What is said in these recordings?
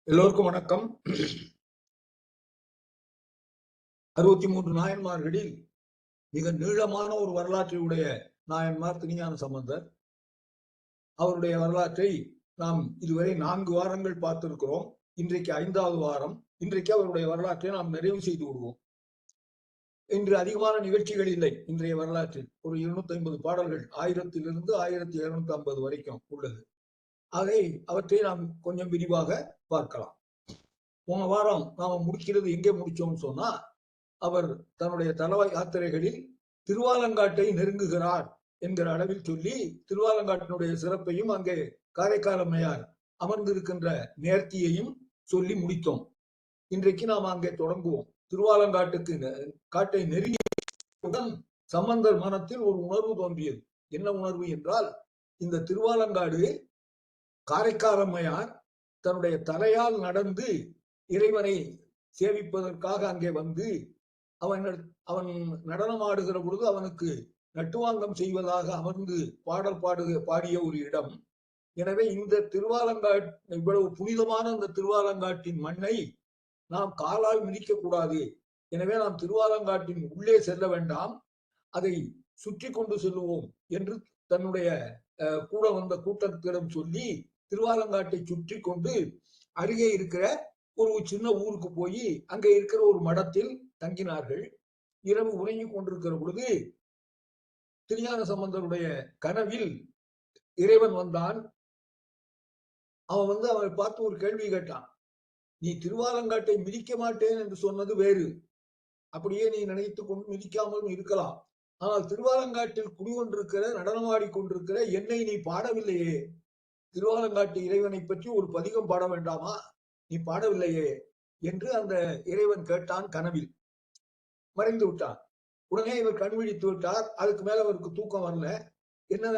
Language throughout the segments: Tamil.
எல்லோருக்கும் வணக்கம். 63 நாயன்மார்களில் மிக நீளமான ஒரு வரலாற்றை உடைய நாயன்மார் திருஞான சம்பந்தர். அவருடைய வரலாற்றை நாம் இதுவரை 4 வாரங்கள் பார்த்திருக்கிறோம். இன்றைக்கு 5வது வாரம். இன்றைக்கு அவருடைய வரலாற்றை நாம் நிறைவு செய்து விடுவோம். இன்று அதிகமான நிகழ்ச்சிகள் இல்லை. இன்றைய வரலாற்றில் ஒரு 250 பாடல்கள் 1000 - 1750 வரைக்கும் உள்ளது. அவற்றை நாம் கொஞ்சம் விரிவாக பார்க்கலாம். போன வாரம் நாம முடிக்கிறது எங்கே முடிச்சோம்னு சொன்னா, அவர் தன்னுடைய தல யாத்திரைகளில் திருவாலங்காட்டை நெருங்குகிறார் என்கிற அளவில் சொல்லி திருவாலங்காட்டினுடைய சிறப்பையும் அங்கே காரைக்கால் அம்மையார் அமர்ந்திருக்கின்ற நேர்த்தியையும் சொல்லி முடித்தோம். இன்றைக்கு நாம் அங்கே தொடங்குவோம். காட்டை நெருங்கியவுடன் சம்பந்தர் மனத்தில் ஒரு உணர்வு தோன்றியது. என்ன உணர்வு என்றால், இந்த திருவாலங்காடு காரைக்கால் அம்மையார் தன்னுடைய தலையால் நடந்து இறைவனை சேவிப்பதற்காக அங்கே வந்து அவன் நடனம் ஆடுகிற பொழுது அவனுக்கு நட்டுவாங்கம் செய்வதாக அமர்ந்து பாடிய ஒரு இடம். எனவே இந்த திருவாலங்காட் இவ்வளவு புனிதமான இந்த திருவாலங்காட்டின் மண்ணை நாம் காலால் மிதிக்க கூடாது. எனவே நாம் திருவாலங்காட்டின் உள்ளே செல்ல வேண்டாம், அதை சுற்றி கொண்டு செல்லுவோம் என்று தன்னுடைய கூட வந்த கூட்டத்திடம் சொல்லி திருவாலங்காட்டை சுற்றி கொண்டு அருகே இருக்கிற ஒரு சின்ன ஊருக்கு போய் அங்கே இருக்கிற ஒரு மடத்தில் தங்கினார்கள். இரவு உறங்கிக் கொண்டிருக்கிற பொழுது திருஞான சம்பந்தருடைய கனவில் இறைவன் வந்தான். அவன் அவனை பார்த்து ஒரு கேள்வி கேட்டான். நீ திருவாலங்காட்டை மிதிக்க மாட்டேன் என்று சொன்னது வேறு, அப்படியே நீ நினைத்து கொண்டு மிதிக்காமலும் இருக்கலாம். ஆனால் திருவாலங்காட்டில் குடிகொண்டிருக்கிற நடனமாடி கொண்டிருக்கிற என்னை நீ பாடவில்லையே, திருவாலங்காட்டு இறைவனை பற்றி ஒரு பதிகம் பாட வேண்டாமா, நீ பாடவில்லையே என்று அந்த இறைவன் கேட்டான். கனவில் மறைந்து விட்டான். உடனே இவர் கண் விழித்து விட்டார். அதுக்கு மேல அவருக்கு தூக்கம் வரல. என்ன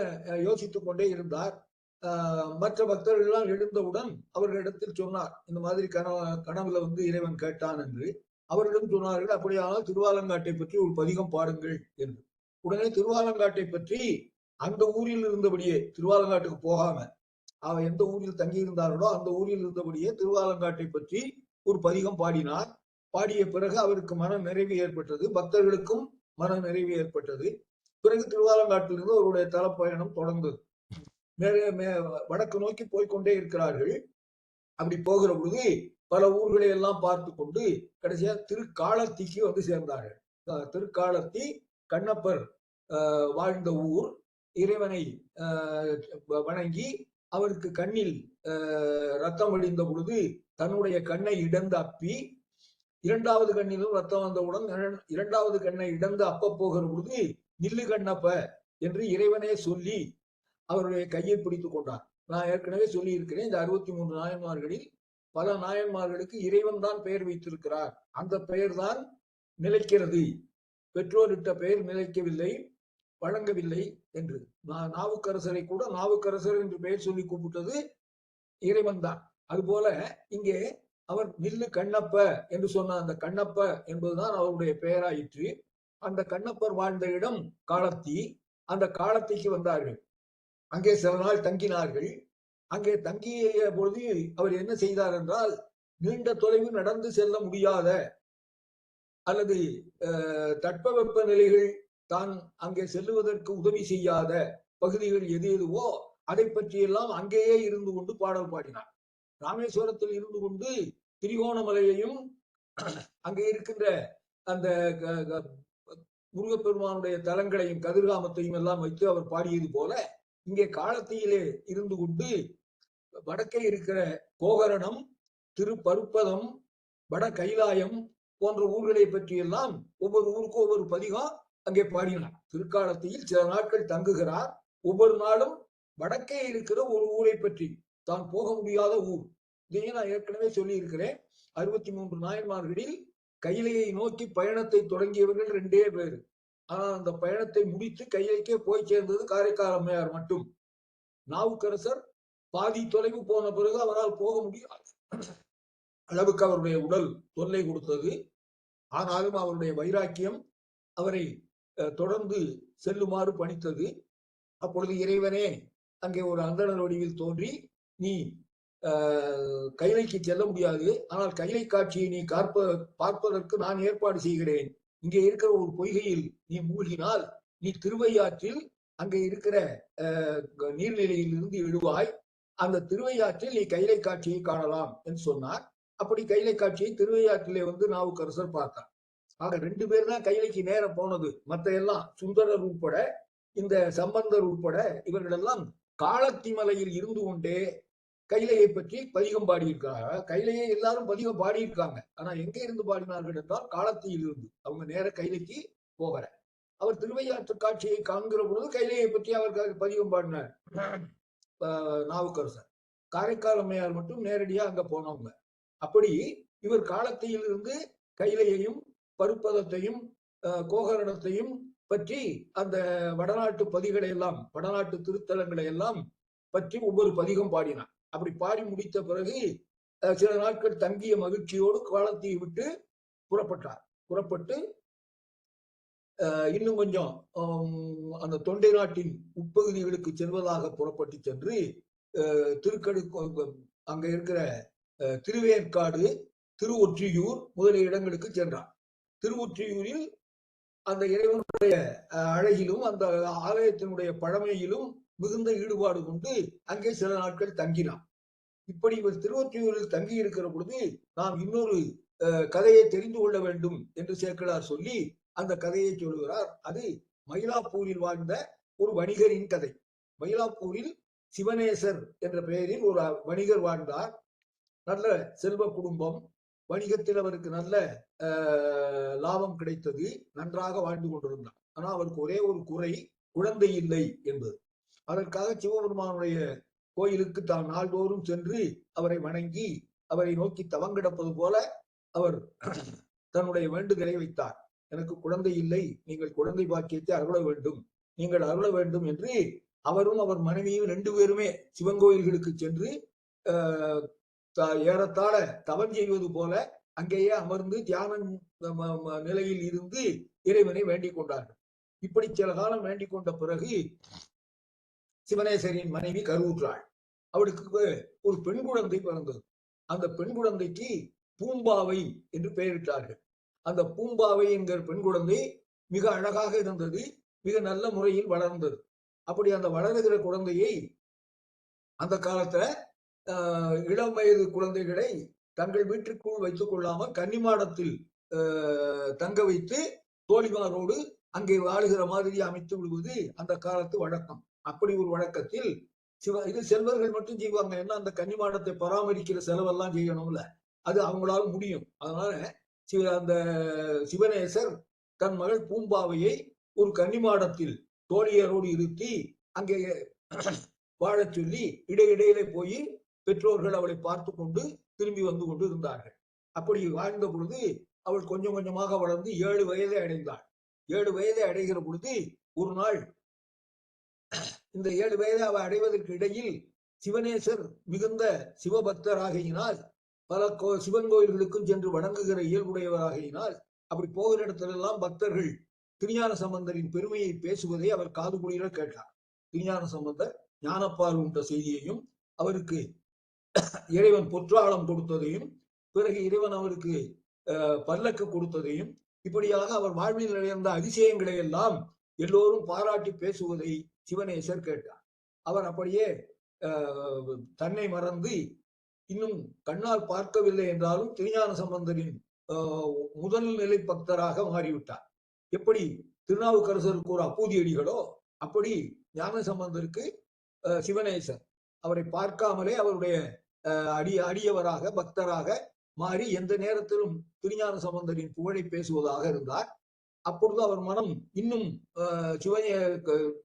யோசித்துக் கொண்டே இருந்தார். மற்ற பக்தர்கள் எல்லாம் எழுந்தவுடன் அவர்களிடத்தில் சொன்னார், இந்த மாதிரி கனவுல இறைவன் கேட்டான் என்று. அவரிடம் சொன்னார்கள், அப்படியானால் திருவாலங்காட்டை பற்றி ஒரு பதிகம் பாடுங்கள் என்று. உடனே திருவாலங்காட்டை பற்றி அந்த ஊரில் இருந்தபடியே, திருவாலங்காட்டுக்கு போகாம அவன் எந்த ஊரில் தங்கி இருந்தார்களோ அந்த ஊரில் இருந்தபடியே திருவாலங்காட்டை பற்றி ஒரு பதிகம் பாடினார். பாடிய பிறகு அவருக்கு மன நிறைவு ஏற்பட்டது, பக்தர்களுக்கும் மன நிறைவு ஏற்பட்டது. பிறகு திருவாலங்காட்டிலிருந்து அவருடைய தலப்பயணம் தொடர்ந்தது. வடக்கு நோக்கி போய்கொண்டே இருக்கிறார்கள். அப்படி போகிற பொழுது பல ஊர்களை எல்லாம் பார்த்து கொண்டு கடைசியா திருக்காலத்திக்கு சேர்ந்தார்கள். திருக்காலத்தி கண்ணப்பர் வாழ்ந்த ஊர். இறைவனை வணங்கி அவருக்கு கண்ணில் ரத்தம் வடிந்த பொழுது தன்னுடைய கண்ணை இடந்து அப்பி, 2வது கண்ணிலும் ரத்தம் வந்தவுடன் 2வது கண்ணை இடந்து அப்ப போகிற பொழுது நில்லு கண்ணப்ப என்று இறைவனே சொல்லி அவருடைய கையை பிடித்துக் கொண்டார். நான் ஏற்கனவே சொல்லி இருக்கிறேன், இந்த 63 நாயன்மார்களில் பல நாயன்மார்களுக்கு இறைவன் தான் பெயர் வைத்திருக்கிறார். அந்த பெயர் தான் நிலைக்கிறது. பெற்றோரிட்ட பெயர் நிலைக்கவில்லை, வழங்கவில்லை என்று. நாவுக்கரசரை கூட நாவுக்கரசர் என்று பெயர் சொல்லி கூப்பிட்டது இறைவன் தான். அதுபோல இங்கே அவர் நில்லு கண்ணப்ப என்று சொன்ன அந்த கண்ணப்ப என்பதுதான் அவருடைய பெயராயிற்று. அந்த கண்ணப்பர் வாழ்ந்த இடம் காலத்தி. அந்த காலத்திக்கு வந்தார்கள். அங்கே சில நாள் தங்கினார்கள். அங்கே தங்கிய பொழுது அவர் என்ன செய்தார் என்றால், நீண்ட தொலைவு நடந்து செல்ல முடியாத அல்லது தட்பவெப்ப நிலைகள் தான் அங்கே செல்லுவதற்கு உதவி செய்யாத பகுதிகள் எது எதுவோ அதை பற்றியெல்லாம் அங்கேயே இருந்து கொண்டு பாடல் பாடினார். ராமேஸ்வரத்தில் இருந்து கொண்டு திரிகோணமலையையும் அங்கே இருக்கின்ற அந்த முருகப்பெருமானுடைய தலங்களையும் கதிர்காமத்தையும் எல்லாம் வைத்து அவர் பாடியது போல, இங்கே காலத்தியிலே இருந்து கொண்டு வடக்கே இருக்கிற கோகரணம், திருப்பருப்பதம், வட கைலாயம் போன்ற ஊர்களை பற்றியெல்லாம் ஒவ்வொரு ஊருக்கும் ஒவ்வொரு பதிகம் அங்கே பாடினார். திருக்காலத்தில் சில நாட்கள் தங்குகிறார். ஒவ்வொரு நாளும் வடக்கே இருக்கிற ஒரு ஊரை பற்றி, தான் போக முடியாத ஊர். இதையே நான் ஏற்கனவே சொல்லி இருக்கிறேன். 63 நாயன்மார்களில் கைலையை நோக்கி பயணத்தை தொடங்கியவர்கள் 2 பேர். ஆனால் அந்த பயணத்தை முடித்து கைலைக்கே போய் சேர்ந்தது காரைக்கால் அம்மையார் மட்டும். நாவுக்கரசர் பாதி தொலைவு போன பிறகு அவரால் போக முடியாது அளவுக்கு அவருடைய உடல் தொல்லை கொடுத்தது. ஆனாலும் அவருடைய வைராக்கியம் அவரை தொடர்ந்து செல்லுமாறு பணித்தது. அப்பொழுது இறைவனே அங்கே ஒரு அந்தணர் வடிவில் தோன்றி, நீ கைலைக்கு செல்ல முடியாது. ஆனால் கைலை காட்சியை நீ பார்ப்பதற்கு நான் ஏற்பாடு செய்கிறேன். இங்கே இருக்கிற ஒரு பொய்கையில் நீ மூழ்கினால் நீ திருவையாற்றில் அங்கே இருக்கிற நீர்நிலையில் இருந்து எழுவாய். அந்த திருவையாற்றில் நீ கைலை காட்சியை காணலாம் என்று சொன்னார். அப்படி கைலை காட்சியை திருவையாற்றிலே நாவுக்கரசர் பார்த்தார். ஆக 2 பேர் தான் கைலைக்கு நேரம் போனது. மற்ற எல்லாம் சுந்தரர் உட்பட, இந்த சம்பந்தர் உட்பட இவர்கள் எல்லாம் காளத்தி மலையில் இருந்து கொண்டே கைலையை பற்றி பதிகம் பாடியிருக்காங்க. கைலையை எல்லாரும் பதிகம் பாடியிருக்காங்க. ஆனா எங்கே இருந்து பாடினார்கள் என்றால் காளத்தியில் இருந்து. அவங்க நேர கைலைக்கு போகிற. அவர் திருவையாற்று காட்சியை காண்கிற பொழுது கைலையை பற்றி அவர் பதிகம் பாடினார் நாவுக்கரசர். காரைக்கால் அம்மையார் மட்டும் நேரடியா அங்க போனவங்க. அப்படி இவர் காலத்தியில் இருந்து கைலையையும் பருப்பதத்தையும் கோகரணத்தையும் பற்றி அந்த வடநாட்டு பதிகளை எல்லாம், வடநாட்டு திருத்தலங்களை எல்லாம் பற்றி ஒவ்வொரு பதிகம் பாடினார். அப்படி பாடி முடித்த பிறகு சில நாட்கள் தங்கிய மகிழ்ச்சியோடு காலத்தை விட்டு புறப்பட்டார். புறப்பட்டு இன்னும் கொஞ்சம் அந்த தொண்டை நாட்டின் உட்பகுதிகளுக்கு செல்வதாக புறப்பட்டு சென்று திருக்கடு அங்க இருக்கிற திருவேற்காடு, திருவொற்றியூர் முதலிய இடங்களுக்கு சென்றார். திருவொற்றியூரில் அந்த இறைவனுடைய அழகிலும் அந்த ஆலயத்தினுடைய பழமையிலும் மிகுந்த ஈடுபாடு கொண்டு அங்கே சில நாட்கள் தங்கினார். இப்படி இவர் திருவொற்றியூரில் தங்கி இருக்கிற பொழுது நாம் இன்னொரு கதையை தெரிந்து கொள்ள வேண்டும் என்று சேக்கிழார் சொல்லி அந்த கதையை சொல்லுகிறார். அது மயிலாப்பூரில் வாழ்ந்த ஒரு வணிகரின் கதை. மயிலாப்பூரில் சிவனேசர் என்ற பெயரில் ஒரு வணிகர் வாழ்ந்தார். நல்ல செல்வ குடும்பம், வணிகத்தில் அவருக்கு நல்ல லாபம் கிடைத்தது, நன்றாக வாழ்ந்து கொண்டிருந்தார். ஆனா அவருக்கு ஒரே ஒரு குறை, குழந்தை இல்லை என்பது. அதற்காக சிவபெருமானுடைய கோயிலுக்கு தான் நாள்தோறும் சென்று அவரை வணங்கி அவரை நோக்கி தவங்கிடப்பது போல அவர் தன்னுடைய வேண்டுதலை வைத்தார். எனக்கு குழந்தை இல்லை, நீங்கள் குழந்தை பாக்கியத்தை அருள வேண்டும், நீங்கள் அருள வேண்டும் என்று அவரும் அவர் மனைவியும் 2 பேருமே சிவன் கோயில்களுக்கு சென்று ஏறத்தாழ தவம் செய்வது போல அங்கேயே அமர்ந்து தியான நிலையில் இருந்து இறைவனை வேண்டிக் கொண்டார்கள். இப்படி சில காலம் வேண்டிக் கொண்ட பிறகு சிவனேசரின் மனைவி கருவுற்றாள். அவளுக்கு ஒரு பெண் குழந்தை பிறந்தது. அந்த பெண் குழந்தைக்கு பூம்பாவை என்று பெயரிட்டார்கள். அந்த பூம்பாவை என்கிற பெண் குழந்தை மிக அழகாக இருந்தது, மிக நல்ல முறையில் வளர்ந்தது. அப்படி அந்த வளருகிற குழந்தையை அந்த காலத்துல இளம் வயது குழந்தைகளை தங்கள் வீட்டிற்குள் வைத்துக் கொள்ளாமல் கன்னிமாடத்தில் தங்க வைத்து தோழிமாரோடு அங்கே வாழுகிற மாதிரி அமைத்து விடுவது அந்த காலத்து வழக்கம். அப்படி ஒரு வழக்கத்தில் இது செல்வர்கள் மட்டும் செய்வாங்க. ஏன்னா அந்த கன்னிமாடத்தை பராமரிக்கிற செலவெல்லாம் செய்யணும்ல, அது அவங்களால முடியும். அதனால அந்த சிவனேசர் தன் மகள் பூம்பாவையை ஒரு கன்னிமாடத்தில் தோழியரோடு இருத்தி அங்கே வாழச் சொல்லி இடையிடையிலே போய் பெற்றோர்கள் அவளை பார்த்து கொண்டு திரும்பி வந்து கொண்டு இருந்தார்கள். அப்படி வாழ்ந்த பொழுது அவள் கொஞ்சம் கொஞ்சமாக வளர்ந்து 7 வயதை அடைந்தாள். 7 வயதை அடைகிற பொழுது ஒரு நாள் இந்த 7 வயதை அவள் அடைவதற்கு இடையில் சிவனேசர் மிகுந்த சிவபக்தராகினால் பல சிவன் கோயில்களுக்கும் சென்று வணங்குகிற இயல்புடையவராகினால் அப்படி போகிற இடத்திலெல்லாம் பக்தர்கள் திருஞான சம்பந்தரின் பெருமையை பேசுவதை அவர் காது குளிர கேட்டார். திருஞான சம்பந்தர் ஞானப்பால் உண்ட செய்தியையும், அவருக்கு இறைவன் பொற்றாளம் கொடுத்ததையும், பிறகு இறைவன் அவருக்கு பல்லக்கு கொடுத்ததையும், இப்படியாக அவர் வாழ்வில் நிறைந்த அதிசயங்களை எல்லாம் எல்லோரும் பாராட்டி பேசுவதை சிவனேசர் கேட்டார். அவர் அப்படியே தன்னை மறந்து இன்னும் கண்ணால் பார்க்கவில்லை என்றாலும் திருஞான சம்பந்தரின் முதல் நிலை பக்தராக மாறிவிட்டார். எப்படி திருநாவுக்கரசருக்கு ஒரு அப்பூதியடிகளோ அப்படி ஞான சம்பந்தருக்கு சிவனேசர் அவரை பார்க்காமலே அவருடைய அடியவராக பக்தராக மாறி எந்த நேரத்திலும் திருஞான சம்பந்தரின் புகழை பேசுவதாக இருந்தார். அப்பொழுது அவர் மனம் இன்னும்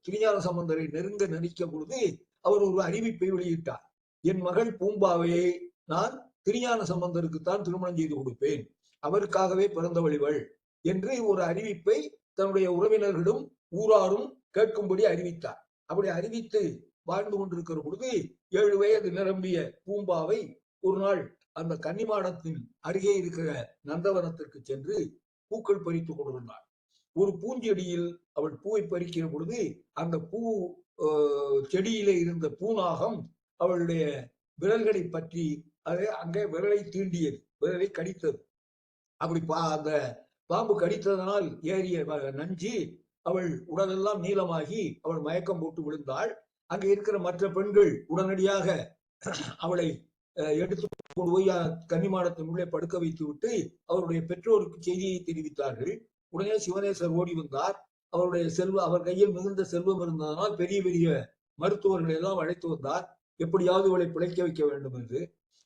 திருஞான சம்பந்தரை நெருங்க நினைக்க பொழுது அவர் ஒரு அறிவிப்பை வெளியிட்டார். என் மகள் பூம்பாவையை நான் திருஞான சம்பந்தருக்குத்தான் திருமணம் செய்து கொடுப்பேன், அவருக்காகவே பிறந்தவளிவள் என்று ஒரு அறிவிப்பை தன்னுடைய உறவினர்களும் ஊராரும் கேட்கும்படி அறிவித்தார். அப்படி அறிவித்து வாழ்ந்து கொண்டிருக்கிற பொழுது 7 வயது நிரம்பிய பூம்பாவை ஒரு நாள் அந்த கன்னிமாடத்தின் அருகே இருக்கிற நந்தவனத்திற்கு சென்று பூக்கள் பறித்துக் கொண்டிருந்தாள். ஒரு பூஞ்செடியில் அவள் பூவை பறிக்கிற பொழுது அந்த பூ செடியிலே இருந்த பூநாகம் அவளுடைய விரல்களை பற்றி அதை அங்கே விரலை தீண்டியது, விரலை கடித்தது. அப்படி அந்த பாம்பு கடித்ததனால் ஏறிய நஞ்சு அவள் உடலெல்லாம் நீளமாகி அவள் மயக்கம் போட்டு விழுந்தாள். அங்கே இருக்கிற மற்ற பெண்கள் உடனடியாக அவளை எடுத்து கொண்டு போய் கன்னிமாடத்தின் உள்ளே படுக்க வைத்து விட்டு அவருடைய பெற்றோருக்கு செய்தியை தெரிவித்தார்கள். உடனே சிவனேசர் ஓடி வந்தார். அவருடைய அவர் கையில் மிகுந்த செல்வம் இருந்ததனால் பெரிய பெரிய மருத்துவர்களை எல்லாம் அழைத்து வந்தார். எப்படியாவது இவளை பிழைக்க வைக்க வேண்டும் என்று.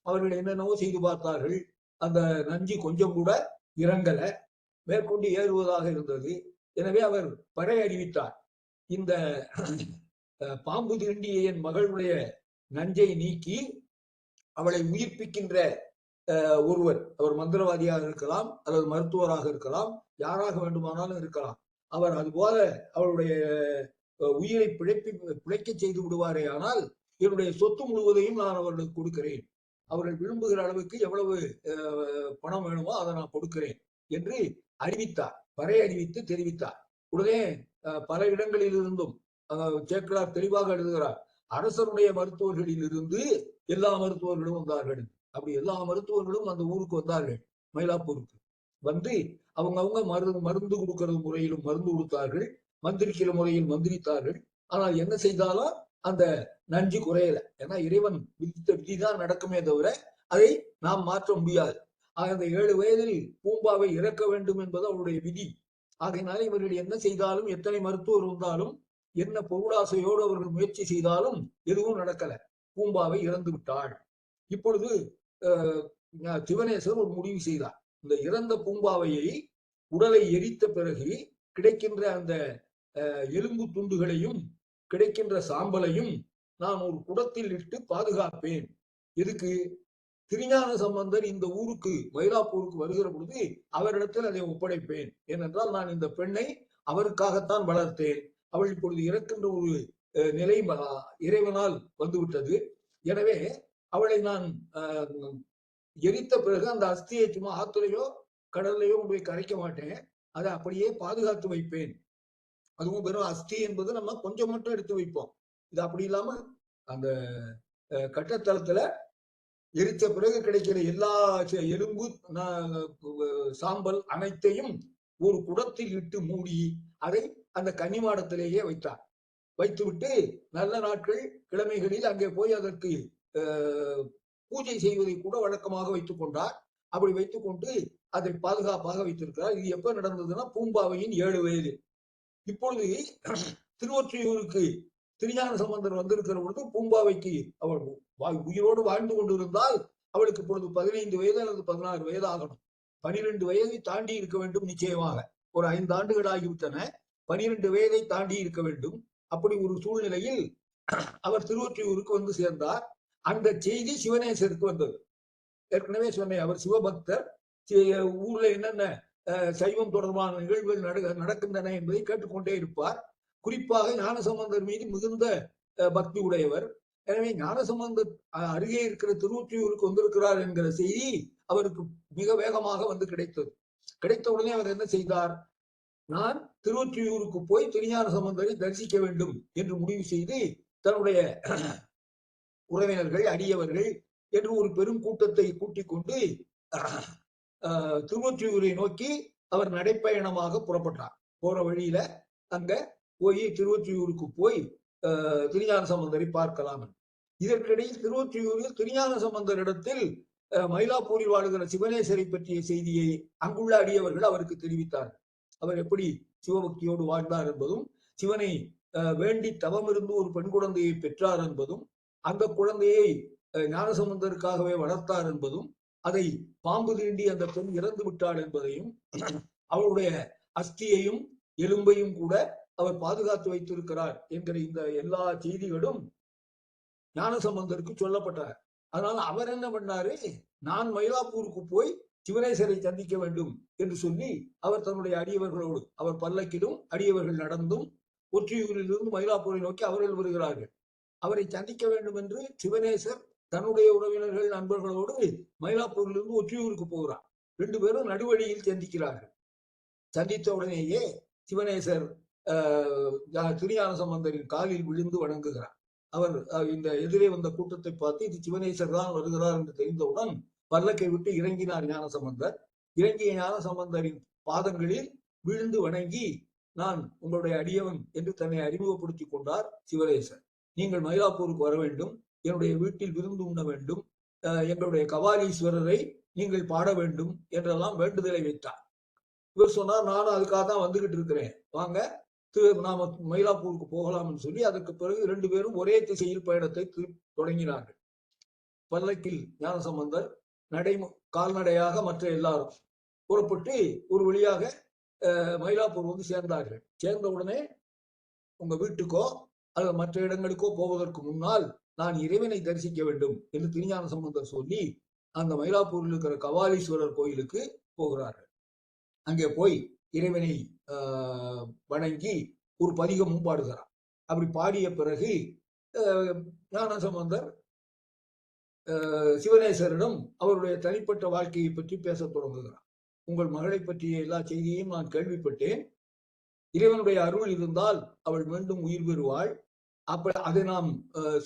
அவர்கள் என்னென்னவோ செய்து பார்த்தார்கள். அந்த நஞ்சு கொஞ்சம் கூட இறங்கல, மேற்கொண்டு ஏறுவதாக இருந்தது. எனவே அவர் பறை அறிவித்தார். இந்த பாம்பு தீண்டிய என் மகளுடைய நஞ்சை நீக்கி அவளை உயிர்ப்பிக்கின்ற ஒருவர், அவர் மந்திரவாதியாக இருக்கலாம் அல்லது மருத்துவராக இருக்கலாம், யாராக வேண்டுமானாலும் இருக்கலாம். அவர் அதுபோல அவளுடைய உயிரை பிழைக்க செய்து விடுவாரே ஆனால் என்னுடைய சொத்து முழுவதையும் நான் அவர்களுக்கு கொடுக்கிறேன். அவர்கள் விரும்புகிற அளவுக்கு எவ்வளவு பணம் வேணுமோ அதை நான் கொடுக்கிறேன் என்று அறிவித்தார். பறை அறிவித்து தெரிவித்தார். உடனே பல இடங்களில் இருந்தும் சேக்கலார் தெளிவாக எழுதுகிறார், அரசனுடைய மருத்துவர்களில் இருந்து எல்லா மருத்துவர்களும் வந்தார்கள். அப்படி எல்லா மருத்துவர்களும் அந்த ஊருக்கு வந்தார்கள், மயிலாப்பூருக்கு வந்து அவங்க மருந்து கொடுக்கிறது முறையிலும் மருந்து கொடுத்தார்கள், மந்திரிக்கிற முறையில் மந்திரித்தார்கள். ஆனால் என்ன செய்தாலும் அந்த நஞ்சு குறையல. ஏன்னா இறைவன் விதித்த விதிதான் நடக்குமே தவிர அதை நாம் மாற்ற முடியாது. அந்த 7 வயதில் பூம்பாவை இறக்க வேண்டும் என்பது அவருடைய விதி. ஆகையினால இவர்கள் என்ன செய்தாலும், எத்தனை மருத்துவர் வந்தாலும், என்ன பொருளாசையோடு அவர்கள் முயற்சி செய்தாலும் எதுவும் நடக்கல. பூம்பாவை இறந்து விட்டாள். இப்பொழுது சிவனேசர் ஒரு முடிவு செய்தார். இந்த இறந்த பூம்பாவையை உடலை எரித்த பிறகு கிடைக்கின்ற அந்த எலும்பு துண்டுகளையும் கிடைக்கின்ற சாம்பலையும் நான் ஒரு குடத்தில் இட்டு பாதுகாப்பேன். எதுக்கு? திருஞான சம்பந்தர் இந்த ஊருக்கு மயிலாப்பூருக்கு வருகிற பொழுது அவரிடத்தில் அதை ஒப்படைப்பேன். ஏனென்றால் நான் இந்த பெண்ணை அவருக்காகத்தான் வளர்த்தேன். அவள் இப்பொழுது இறக்கின்ற ஒரு நிலை இறைவனால் வந்துவிட்டது. எனவே அவளை நான் எரித்த பிறகு அந்த அஸ்தியை சும்மா ஆத்துலையோ கடல்லையோ போய் கரைக்க மாட்டேன், அதை அப்படியே பாதுகாத்து வைப்பேன். அதுவும் வெறும் அஸ்தி என்பது நம்ம கொஞ்சம் மட்டும் எடுத்து வைப்போம். இது அப்படி இல்லாம அந்த கட்டத்தளத்துல எரித்த பிறகு கிடைக்கிற எல்லா எலும்பு சாம்பல் அனைத்தையும் ஒரு குடத்தில் இட்டு மூடி அதை அந்த கன்னிமாடத்திலேயே வைத்தார். வைத்துவிட்டு நல்ல நாட்கள் கிழமைகளில் அங்கே போய் அதற்கு பூஜை செய்வதை கூட வழக்கமாக வைத்துக் கொண்டார். அப்படி வைத்துக் கொண்டு அதை பாதுகாப்பாக வைத்திருக்கிறார். இது எப்ப நடந்ததுன்னா பூம்பாவையின் 7 வயது. இப்பொழுது திருவொற்றியூருக்கு திருஞான சம்பந்தர் வந்திருக்கிற பொழுது பூம்பாவைக்கு அவள் உயிரோடு வாழ்ந்து கொண்டிருந்தால் அவளுக்கு இப்பொழுது 15 வயது அல்லது 16 வயது ஆகணும். 12 வயதை தாண்டி இருக்க வேண்டும் நிச்சயமாக. ஒரு 5 ஆண்டுகள் ஆகிவிட்டன. 12 வயதை தாண்டி இருக்க வேண்டும். அப்படி ஒரு சூழ்நிலையில் அவர் திருவொற்றியூருக்கு வந்து சேர்ந்தார். அந்த செய்தி சிவனேசருக்கு வந்தது. ஏற்கனவே சொன்னேன், அவர் சிவபக்தர். ஊர்ல என்னென்ன சைவம் தொடர்பான நிகழ்வுகள் நடக்கின்றன என்பதை கேட்டுக்கொண்டே இருப்பார். குறிப்பாக ஞானசம்பந்தர் மீது மிகுந்த பக்தி உடையவர். எனவே ஞானசம்பந்தர் அருகே இருக்கிற திருவொற்றியூருக்கு வந்திருக்கிறார் என்கிற செய்தி அவருக்கு மிக வேகமாக வந்து கிடைத்தது. கிடைத்த உடனே அவர் என்ன செய்தார்? நான் திருவொற்றியூருக்கு போய் திருஞான சம்பந்தரை தரிசிக்க வேண்டும் என்று முடிவு செய்து தன்னுடைய உறவினர்கள், அடியவர்கள் என்று ஒரு பெரும் கூட்டத்தை கூட்டிக் கொண்டு திருவொற்றியூரை நோக்கி அவர் நடைப்பயணமாக புறப்பட்டார். போற வழியில அங்க போய் திருவொற்றியூருக்கு போய் திருஞான சம்பந்தரை பார்க்கலாம். இதற்கிடையில் திருவொற்றியூரில் திருஞான சம்பந்தரிடத்தில் மயிலாப்பூரில் வாழுகிற சிவனேசரை பற்றிய செய்தியை அங்குள்ள அடியவர்கள் அவருக்கு தெரிவித்தார்கள். அவர் எப்படி சிவபக்தியோடு வாழ்ந்தார் என்பதும், சிவனை வேண்டி தவம் இருந்து ஒரு பெண் குழந்தையை பெற்றார் என்பதும், அந்த குழந்தையை ஞானசம்பந்தருக்காகவே வளர்த்தார் என்பதும், அதை பாம்பு தீண்டி அந்த பெண் இறந்து விட்டாள் என்பதையும், அவருடைய அஸ்தியையும் எலும்பையும் கூட அவர் பாதுகாத்து வைத்திருக்கிறார் என்கிற இந்த எல்லா செய்திகளும் ஞானசம்பந்தருக்கு சொல்லப்பட்டார். அதனால அவர் என்ன பண்ணாரு? நான் மயிலாப்பூருக்கு போய் சிவனேசரை சந்திக்க வேண்டும் என்று சொல்லி அவர் தன்னுடைய அடியவர்களோடு, அவர் பல்லக்கிலும் அடியவர்கள் நடந்தும் ஒற்றியூரிலிருந்து மயிலாப்பூரை நோக்கி அவர்கள் வருகிறார்கள். அவரை சந்திக்க வேண்டும் என்று சிவனேசர் தன்னுடைய உறவினர்கள், நண்பர்களோடு மயிலாப்பூரிலிருந்து ஒற்றியூருக்கு போகிறார். 2 பேரும் நடுவழியில் சந்திக்கிறார்கள். சந்தித்த உடனேயே சிவனேசர் திருஞான சம்பந்தரின் காலில் விழுந்து வணங்குகிறார். அவர் இந்த எதிரே வந்த கூட்டத்தை பார்த்து இது சிவனேசர் தான் வருகிறார் என்று தெரிந்தவுடன் பல்லக்கை விட்டு இறங்கினார் ஞானசம்பந்தர். இறங்கிய ஞானசம்பந்தரின் பாதங்களில் விழுந்து வணங்கி, நான் உங்களுடைய அடியவன் என்று தன்னை அறிமுகப்படுத்திக் கொண்டார் சிவனேசர். நீங்கள் மயிலாப்பூருக்கு வர வேண்டும், என்னுடைய வீட்டில் விருந்து உண்ண வேண்டும், எங்களுடைய கபாலீஸ்வரரை நீங்கள் பாட வேண்டும் என்றெல்லாம் வேண்டுதலை வைத்தார். இவர் சொன்னார், நானும் அதுக்காக தான் வந்துகிட்டு இருக்கிறேன், வாங்க நாம மயிலாப்பூருக்கு போகலாம்னு சொல்லி அதற்கு பிறகு 2 பேரும் ஒரே திசையில் பயணத்தை தொடங்கினார்கள். பல்லக்கில் ஞானசம்பந்தர், கால்நடையாக மற்ற எல்லாரும் புறப்பட்டு ஒரு வழியாக மயிலாப்பூர் வந்து சேர்ந்தார்கள். சேர்ந்த உடனே உங்க வீட்டுக்கோ அல்லது மற்ற இடங்களுக்கோ போவதற்கு முன்னால் நான் இறைவனை தரிசிக்க வேண்டும் என்று திருஞான சம்பந்தர் சொல்லி அந்த மயிலாப்பூரில் இருக்கிற கபாலீஸ்வரர் கோயிலுக்கு போகிறார்கள். அங்கே போய் இறைவனை வணங்கி ஒரு பதிகமும் பாடுகிறார். அப்படி பாடிய பிறகு ஞானசம்பந்தர் சிவனேசரிடம் அவருடைய தனிப்பட்ட வாழ்க்கையை பற்றி பேசத் தொடங்குகிறார். உங்கள் மகளை பற்றிய எல்லா செய்தியையும் நான் கேள்விப்பட்டேன். இறைவனுடைய அருள் இருந்தால் அவள் மீண்டும் உயிர் பெறுவாள். அதை நாம்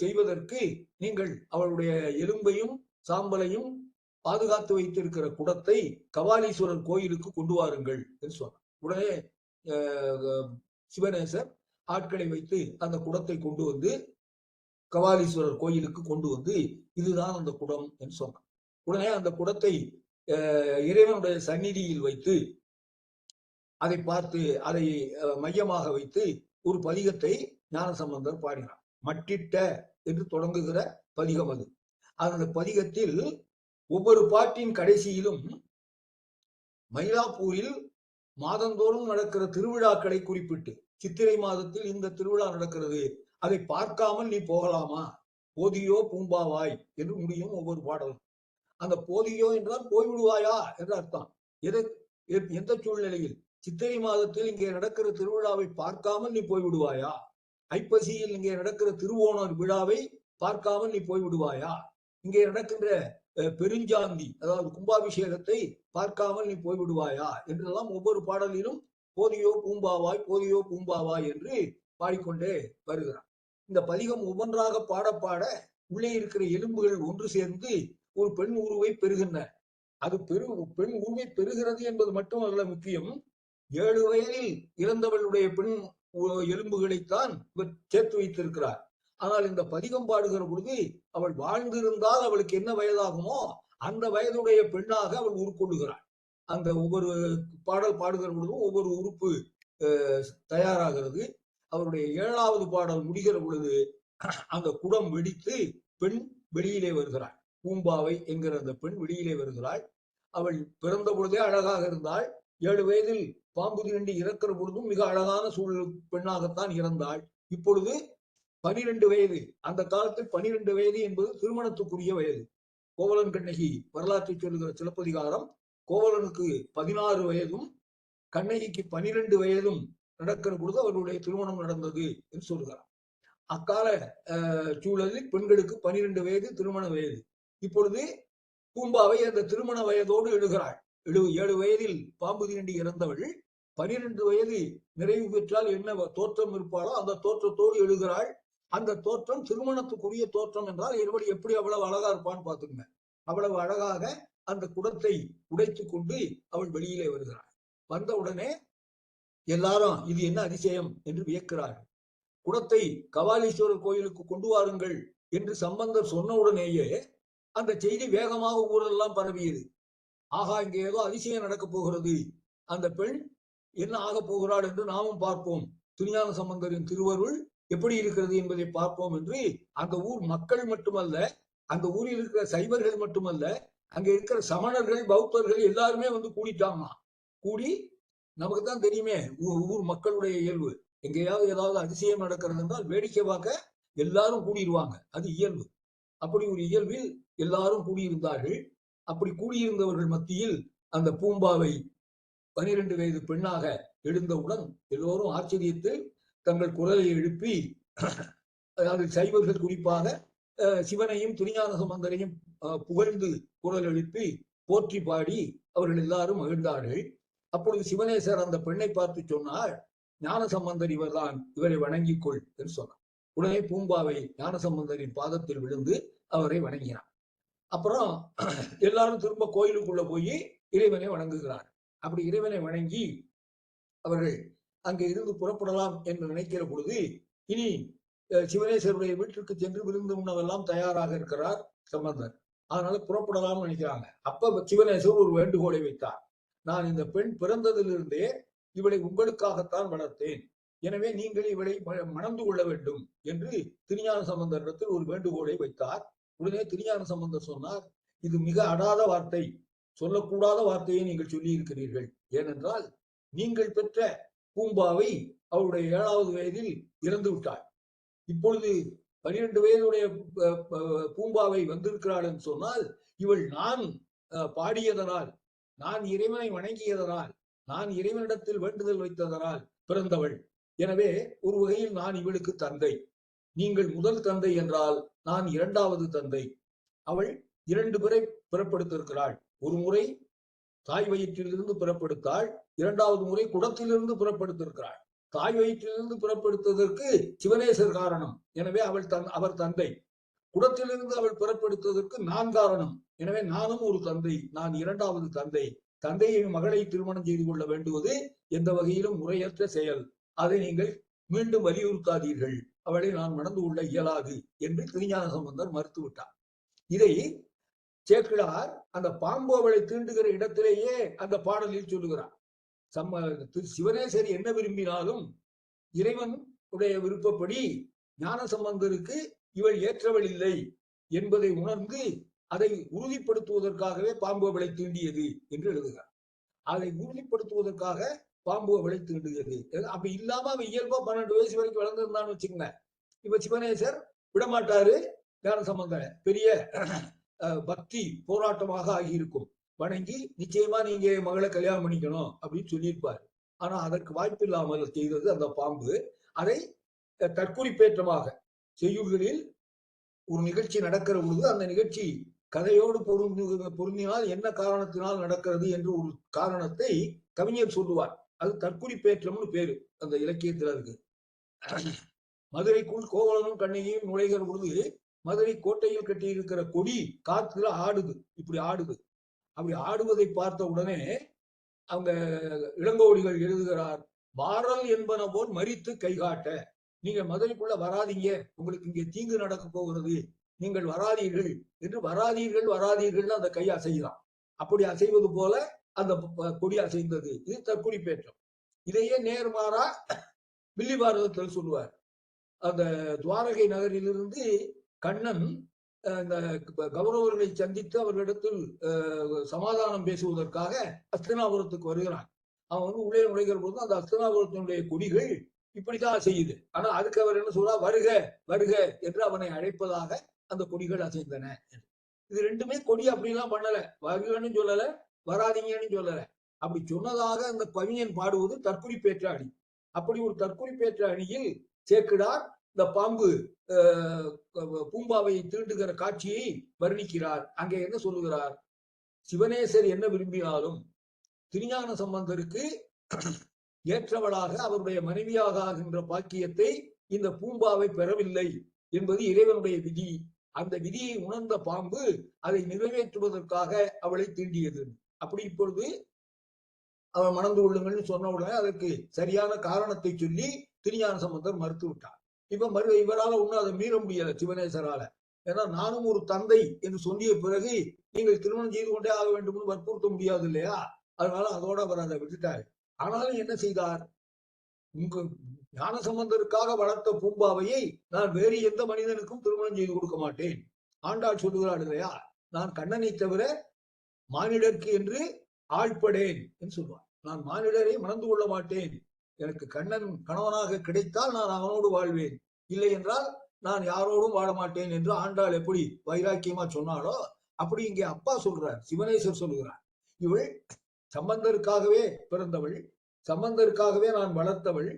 செய்வதற்கு நீங்கள் அவளுடைய எலும்பையும் சாம்பலையும் பாதுகாத்து வைத்திருக்கிற குடத்தை கபாலீஸ்வரர் கோயிலுக்கு கொண்டு வாருங்கள் என்று சொன்னார். உடனே சிவனேசர் ஆட்களை வைத்து அந்த குடத்தை கொண்டு வந்து கபாலீஸ்வரர் கோயிலுக்கு கொண்டு வந்து, இதுதான் அந்த குடம் என்று சொன்னார். உடனே அந்த குடத்தை இறைவனுடைய சந்நிதியில் வைத்து அதை பார்த்து அதை மையமாக வைத்து ஒரு பதிகத்தை ஞானசம்பந்தர் பாடினார். மட்டிட்ட என்று தொடங்குகிற பதிகம் அது. அந்த பதிகத்தில் ஒவ்வொரு பாட்டின் கடைசியிலும் மயிலாப்பூரில் மாதந்தோறும் நடக்கிற திருவிழாக்களை குறிப்பிட்டு, சித்திரை மாதத்தில் இந்த திருவிழா நடக்கிறது, அதை பார்க்காமல் நீ போகலாமா, போதியோ பூம்பாவாய் என்று முடியும் ஒவ்வொரு பாடலும். அந்த போதியோ என்றால் போய்விடுவாயா என்று அர்த்தம். எந்த சூழ்நிலையில்? சித்திரை மாதத்தில் இங்கே நடக்கிற திருவிழாவை பார்க்காமல் நீ போய்விடுவாயா? ஐப்பசியில் இங்கே நடக்கிற திருவோணர் விழாவை பார்க்காமல் நீ போய்விடுவாயா? இங்கே நடக்கின்ற பெருஞ்சாந்தி அதாவது கும்பாபிஷேகத்தை பார்க்காமல் நீ போய்விடுவாயா என்றெல்லாம் ஒவ்வொரு பாடலிலும் போதியோ பூம்பாவாய் போதியோ பூம்பாவாய் என்று பாடிக்கொண்டே வருகிறார். இந்த பதிகம் ஒவ்வொன்றாக பாட பாட உள்ளே இருக்கிற எலும்புகள் ஒன்று சேர்ந்து ஒரு பெண் உருவை பெறுகின்றன. அது பெண் உருவை பெறுகிறது என்பது மட்டும் அல்ல முக்கியம். 7 வயதில் இறந்தவளுடைய பெண் எலும்புகளைத்தான் இவர் சேர்த்து வைத்திருக்கிறார். ஆனால் இந்த பதிகம் பாடுகிற பொழுது அவள் வாழ்ந்திருந்தால் அவளுக்கு என்ன வயதாகுமோ அந்த வயதுடைய பெண்ணாக அவள் உருக்கொள்ளுகிறாள். அந்த ஒவ்வொரு பாடல் பாடுகிற பொழுதும் ஒவ்வொரு உறுப்பு தயாராகிறது. அவருடைய 7வது பாடல் முடிகிற பொழுது அந்த குடம் வெடித்து பெண் வெளியிலே வருகிறாள். பூம்பாவை என்கிற அந்த பெண் வெளியிலே வருகிறாள். அவள் பிறந்த பொழுதே அழகாக இருந்தாள். 7 வயதில் பாம்பு தீண்டி இறக்கிற பொழுதும் மிக அழகான சூழல் பெண்ணாகத்தான் இறந்தாள். இப்பொழுது 12 வயது. அந்த காலத்தில் 12 வயது என்பது திருமணத்துக்குரிய வயது. கோவலன் கண்ணகி வரலாற்றை சொல்லுகிற சிலப்பதிகாரம் கோவலனுக்கு 16 வயதும் கண்ணகிக்கு 12 வயதும் நடக்கிற பொழுது அவர்களுடைய திருமணம் நடந்தது என்று சொல்கிறார். அக்கால சூழலில் பெண்களுக்கு 12 வயது திருமண வயது. இப்பொழுது பூம்பாவை அந்த திருமண வயதோடு எழுகிறாள். 7 வயதில் பாம்பு தீண்டி இறந்தவள் 12 வயது நிறைவு பெற்றால் என்ன தோற்றம் இருப்பாளோ அந்த தோற்றத்தோடு எழுகிறாள். அந்த தோற்றம் திருமணத்துக்குரிய தோற்றம் என்றால் எப்படி அவ்வளவு அழகா இருப்பான்னு பாத்துங்க. அவ்வளவு அழகாக அந்த குடத்தை உடைத்துக் கொண்டு அவள் வெளியிலே வருகிறாள். வந்த உடனே எல்லாரும் இது என்ன அதிசயம் என்று வியக்கிறார்கள். குடத்தை கபாலீஸ்வரர் கோயிலுக்கு கொண்டு வாருங்கள் என்று சம்பந்தர் சொன்ன உடனேயே அந்த செய்தி வேகமாக ஊரெல்லாம் பரவியது. ஆகா, இங்கே ஏதோ அதிசயம் நடக்க போகிறது, அந்த பெண் என்ன ஆக போகிறாள் என்று நாமும் பார்ப்போம், திருஞான சம்பந்தரின் திருவருள் எப்படி இருக்கிறது என்பதை பார்ப்போம் என்று அந்த ஊர் மக்கள் மட்டுமல்ல, அந்த ஊரில் இருக்கிற சைவர்கள் மட்டுமல்ல, அங்க இருக்கிற சமணர்கள் பௌத்தர்கள் எல்லாருமே வந்து கூடிட்டாங்களாம். கூடி நமக்கு தான் தெரியுமே ஊர் மக்களுடைய இயல்பு, எங்கேயாவது ஏதாவது அதிசயம் நடக்கிறது என்றால் வேடிக்கை பார்க்க எல்லாரும் கூடிடுவாங்க, அது இயல்பு. அப்படி ஒரு இயல்பில் எல்லாரும் கூடியிருந்தார்கள். அப்படி கூடியிருந்தவர்கள் மத்தியில் அந்த பூம்பாவை 12 வயது பெண்ணாக எழுந்தவுடன் எல்லோரும் ஆச்சரியத்தில் தங்கள் குரலை எழுப்பி, அதாவது சைவர்கள் குறிப்பாக சிவனையும் திருஞான சம்பந்தரையும் புகழ்ந்து குரல் எழுப்பி போற்றி பாடி அவர்கள் எல்லாரும் மகிழ்ந்தார்கள். அப்பொழுது சிவனேசர் அந்த பெண்ணை பார்த்து சொன்னார், ஞான சம்பந்தர் இவர்தான், இவரை வணங்கிக்கொள் என்று சொன்னார். உடனே பூம்பாவை ஞானசம்பந்தரின் பாதத்தில் விழுந்து அவரை வணங்கினார். அப்புறம் எல்லாரும் திரும்ப கோயிலுக்குள்ள போய் இறைவனை வணங்குகிறார். அப்படி இறைவனை வணங்கி அவர்கள் அங்கே இருந்து புறப்படலாம் என்று நினைக்கிற பொழுது, இனி சிவனேஸ்வருடைய வீட்டிற்கு சென்று விருந்து உணவெல்லாம் தயாராக இருக்கிறார் சம்பந்தர். அதனால புறப்படலாம்னு நினைக்கிறாங்க. அப்ப சிவனேஸ்வர் ஒரு வேண்டுகோளை வைத்தார். நான் இந்த பெண் பிறந்ததிலிருந்தே இவளை உங்களுக்காகத்தான் வளர்த்தேன், எனவே நீங்கள் இவளை மணந்து கொள்ள வேண்டும் என்று திருஞான சம்பந்தரிடத்தில் ஒரு வேண்டுகோளை வைத்தார். உடனே திருஞான சம்பந்தர் சொன்னார், இது மிக அடாத வார்த்தை, சொல்லக்கூடாத வார்த்தையை நீங்கள் சொல்லி இருக்கிறீர்கள். ஏனென்றால் நீங்கள் பெற்ற பூம்பாவை அவருடைய 7வது வயதில் இறந்து விட்டாள். இப்பொழுது 12 வயதுடைய பூம்பாவை வந்திருக்கிறாள் என்று சொன்னால், இவள் நான் பாடியதனால், நான் இறைவனை வணங்கியதனால், நான் இறைவனிடத்தில் வேண்டுதல் வைத்ததனால் பிறந்தவள். எனவே ஒரு வகையில் நான் இவளுக்கு தந்தை. நீங்கள் முதல் தந்தை என்றால் நான் 2வது தந்தை. அவள் 2 பேரை பிறப்படுத்திருக்கிறாள். ஒரு முறை தாய் வயிற்றிலிருந்து பிறப்படுத்தாள், 2வது முறை குடத்திலிருந்து பிறப்படுத்திருக்கிறாள். தாய் வயிற்றிலிருந்து பிறப்படுத்துவதற்கு சிவனேசர் காரணம், எனவே அவர் தந்தை. குடத்திலிருந்து அவள் பிறப்படுத்துவதற்கு நான் காரணம், எனவே நானும் ஒரு தந்தை. நான் 2வது தந்தை. தந்தையை மகளை திருமணம் செய்து கொள்ள வேண்டுவது எந்த வகையிலும் முறையற்ற செயல். அதை நீங்கள் மீண்டும் வலியுறுத்தாதீர்கள். அவளை நான் மணந்து கொள்ள இயலாது என்று திருஞான சம்பந்தர் மறுத்துவிட்டார். இதை சேக்கிழார் அந்த பாம்பு அவளை தீண்டுகிற இடத்திலேயே அந்த பாடலில் சொல்லுகிறார். சிவனேசர் என்ன விரும்பினாலும் இறைவன் உடைய விருப்பப்படி ஞான சம்பந்தருக்கு இவள் ஏற்றவள் இல்லை என்பதை உணர்ந்து அதை உறுதிப்படுத்துவதற்காகவே பாம்பு அவளை தீண்டியது என்று எழுதுகிறார். அதை உறுதிப்படுத்துவதற்காக பாம்பு அவளை தீண்டுகிறது. அப்படி இல்லாம அவன் இயல்பா 12 வயசு வரைக்கும் வளர்ந்திருந்தான்னு வச்சுக்கோங்க, இப்ப சிவனேசர் விடமாட்டாரு ஞான சம்பந்தரை. பெரிய பக்தி போராட்டமாக ஆகியிருக்கும். வணங்கி நிச்சயமா நீங்க மகளை கல்யாணம் பண்ணிக்கணும் அப்படின்னு சொல்லியிருப்பார். ஆனா அதற்கு வாய்ப்பு இல்லாமல் செய்தது அந்த பாம்பு. அதை தற்குறிப்பேற்றமாக செய்யுள்களில் ஒரு நிகழ்ச்சி நடக்கிற பொழுது அந்த நிகழ்ச்சி கதையோடு பொருந்தினால் என்ன காரணத்தினால் நடக்கிறது என்று ஒரு காரணத்தை கவிஞர் சொல்லுவார். அது தற்குறிப்பேற்றம்னு பேரு அந்த இலக்கியத்தில் இருக்கு. மதுரைக்குள் கோவலனும் கண்ணகியும் நுழைகிற பொழுது மதுரை கோட்டையில் கட்டி இருக்கிற கொடி காத்துல ஆடுது, இப்படி ஆடுது. அப்படி ஆடுவதை பார்த்த உடனே அவங்க இளங்கோவடிகள் எழுதுகிறார், வாரல் என்பன போல் மறித்து கைகாட்ட, நீங்க மதுரைக்குள்ள வராதீங்க, உங்களுக்கு இங்கே தீங்கு நடக்க போகிறது, நீங்கள் வராதீர்கள் என்று வராதீர்கள் அந்த கை அசைதான். அப்படி அசைவது போல அந்த கொடி அசைந்தது. இது தற்குறிப்பேற்றம். இதையே நேர்மாறா வில்லி பாரதத்தில் சொல்லுவார். அந்த துவாரகை நகரிலிருந்து கண்ணன் இந்த கௌரவர்களை சந்தித்து அவர்களிடத்தில் சமாதானம் பேசுவதற்காக அஸ்தினாபுரத்துக்கு வருகிறான். அவன் உள்ளே நுழைகிற பொழுது அந்த அஸ்தினாபுரத்தினுடைய கொடிகள் இப்படித்தான் செய்யுது. ஆனா அதுக்கு அவர் என்ன சொல்றா, வருக வருக என்று அவனை அழைப்பதாக அந்த கொடிகள் அசைந்தன. இது ரெண்டுமே கொடி அப்படிலாம் பண்ணல, வருகன்னு சொல்லல, வராதிங்கன்னு சொல்லல. அப்படி சொன்னதாக அந்த கவிஞன் பாடுவது தற்குறிப்பேற்ற அணி. அப்படி ஒரு தற்குறிப்பேற்ற அணியில் சேக்கிழார் இந்த பாம்பு பூம்பாவை தீண்டுகிற காட்சியை வர்ணிக்கிறார். அங்கே என்ன சொல்லுகிறார், சிவனேசர் என்ன விரும்பினாலும் திருஞான சம்பந்தருக்கு ஏற்றவளாக அவருடைய மனைவியாக ஆகின்ற பாக்கியத்தை இந்த பூம்பாவை பெறவில்லை என்பது இறைவனுடைய விதி. அந்த விதியை உணர்ந்த பாம்பு அதை நிறைவேற்றுவதற்காக அவளை தீண்டியது. அப்படி இப்பொழுது அவள் மணந்து கொள்ளுங்கள்னு சொன்ன உடனே அதற்கு சரியான காரணத்தை சொல்லி திருஞான சம்பந்தர் மறுத்து விட்டார். இப்ப இவரால் ஒன்னும் அதை மீற முடியல சிவனேசரால. ஏன்னா நானும் ஒரு தந்தை என்று சொல்லிய பிறகு நீங்கள் திருமணம் செய்து கொண்டே ஆக வேண்டும் வற்புறுத்த முடியாது இல்லையா? அதனால அதோட அவர் அதை விட்டுட்டார். ஆனாலும் என்ன செய்தார், உங்க ஞான சம்பந்தருக்காக வளர்த்த பூம்பாவையை நான் வேறு எந்த மனிதனுக்கும் திருமணம் செய்து கொடுக்க மாட்டேன். ஆண்டாள் சொல்லுகிறாள் இல்லையா, நான் கண்ணனை தவிர மானிடருக்கு என்று ஆழ்படேன் என்று சொல்வார். நான் மானிடரை மணந்து கொள்ள மாட்டேன். எனக்கு கண்ணன் கணவனாக கிடைத்தால் நான் அவனோடு வாழ்வேன், இல்லை என்றால் நான் யாரோடும் வாழ மாட்டேன் என்று ஆண்டாள் எப்படி வைராக்கியமா சொன்னாலோ அப்படி இங்கே அப்பா சொல்றார், சிவனேசர் சொல்லுகிறார். இவள் சம்பந்தருக்காகவே பிறந்தவள், சம்பந்தருக்காகவே நான் வளர்த்தவள்.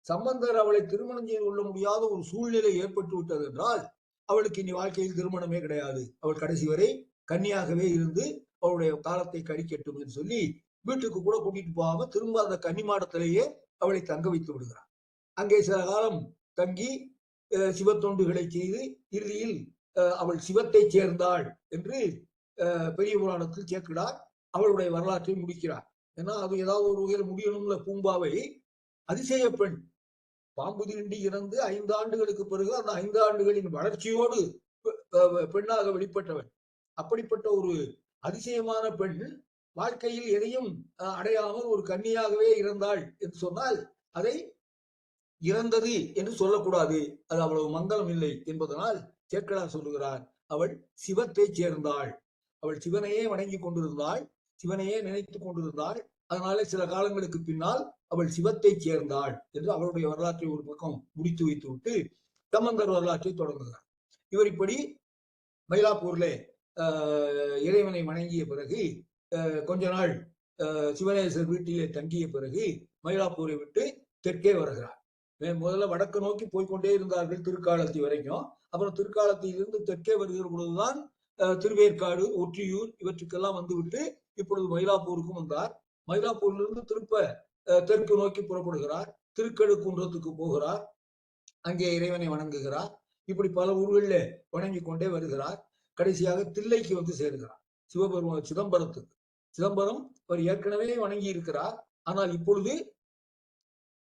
சம்பந்தர் அவளை திருமணம் செய்து கொள்ள முடியாத ஒரு சூழ்நிலை ஏற்பட்டு விட்டது என்றால் அவளுக்கு இனி வாழ்க்கையில் திருமணமே கிடையாது. அவள் கடைசி வரை கன்னியாகவே இருந்து அவளுடைய காலத்தை கழிக்கட்டும் என்று சொல்லி வீட்டுக்கு கூட கூட்டிட்டு போகாம திரும்ப அந்த கன்னிமாடத்திலேயே அவளை தங்க வைத்து விடுகிறார். அங்கே சில காலம் தங்கி சிவத்தொண்டுகளை செய்து இறுதியில் அவள் சிவத்தை சேர்ந்தாள் என்று பெரிய புராணத்தில் சேர்க்கிறார். அவளுடைய வரலாற்றை முடிக்கிறார். ஏன்னா அது ஏதாவது ஒரு வகையில் முடியணும்ல. பூம்பாவை அதிசய பெண், பாம்பு தீண்டி இறந்து 5 ஆண்டுகளுக்கு பிறகு அந்த 5 ஆண்டுகளின் வளர்ச்சியோடு பெண்ணாக வெளிப்பட்டவன். அப்படிப்பட்ட ஒரு அதிசயமான பெண் வாழ்க்கையில் எதையும் அடையாமல் ஒரு கன்னியாகவே இறந்தாள் என்று சொன்னால் அதை இறந்தது என்று சொல்லக்கூடாது. அது அவ்வளவு மங்களம் இல்லை என்பதனால் சேக்கலார் சொல்லுகிறார், அவள் சிவத்தை சேர்ந்தாள். அவள் சிவனையே வணங்கி கொண்டிருந்தாள், சிவனையே நினைத்துக் கொண்டிருந்தாள். அதனால சில காலங்களுக்கு பின்னால் அவள் சிவத்தை சேர்ந்தாள் என்று அவளுடைய வரலாற்றை ஒரு பக்கம் முடித்து வைத்து விட்டு சம்பந்தர் வரலாற்றை தொடங்குகிறார். இவர் இப்படி மயிலாப்பூர்ல இறைவனை வணங்கிய பிறகு கொஞ்ச நாள் சிவனேசர் வீட்டிலே தங்கிய பிறகு மயிலாப்பூரை விட்டு தெற்கே வருகிறார். முதல்ல வடக்கு நோக்கி போய்கொண்டே இருந்தார்கள் திருக்காலத்தி வரைக்கும். அப்புறம் திருக்காலத்திலிருந்து தெற்கே வருகிற பொழுதுதான் திருவேற்காடு, ஒற்றியூர் இவற்றுக்கெல்லாம் வந்துவிட்டு இப்பொழுது மயிலாப்பூருக்கும் வந்தார். மயிலாப்பூரிலிருந்து திருப்ப தெற்கு நோக்கி புறப்படுகிறார். திருக்கழுக்குன்றத்துக்கு போகிறார். அங்கே இறைவனை வணங்குகிறார். இப்படி பல ஊர்களில் வணங்கி கொண்டே வருகிறார். கடைசியாக தில்லைக்கு வந்து சேர்கிறார். சிவபெருமான் சிதம்பரத்துக்கு. சிதம்பரம் அவர் ஏற்கனவே வணங்கி இருக்கிறார். ஆனால் இப்பொழுது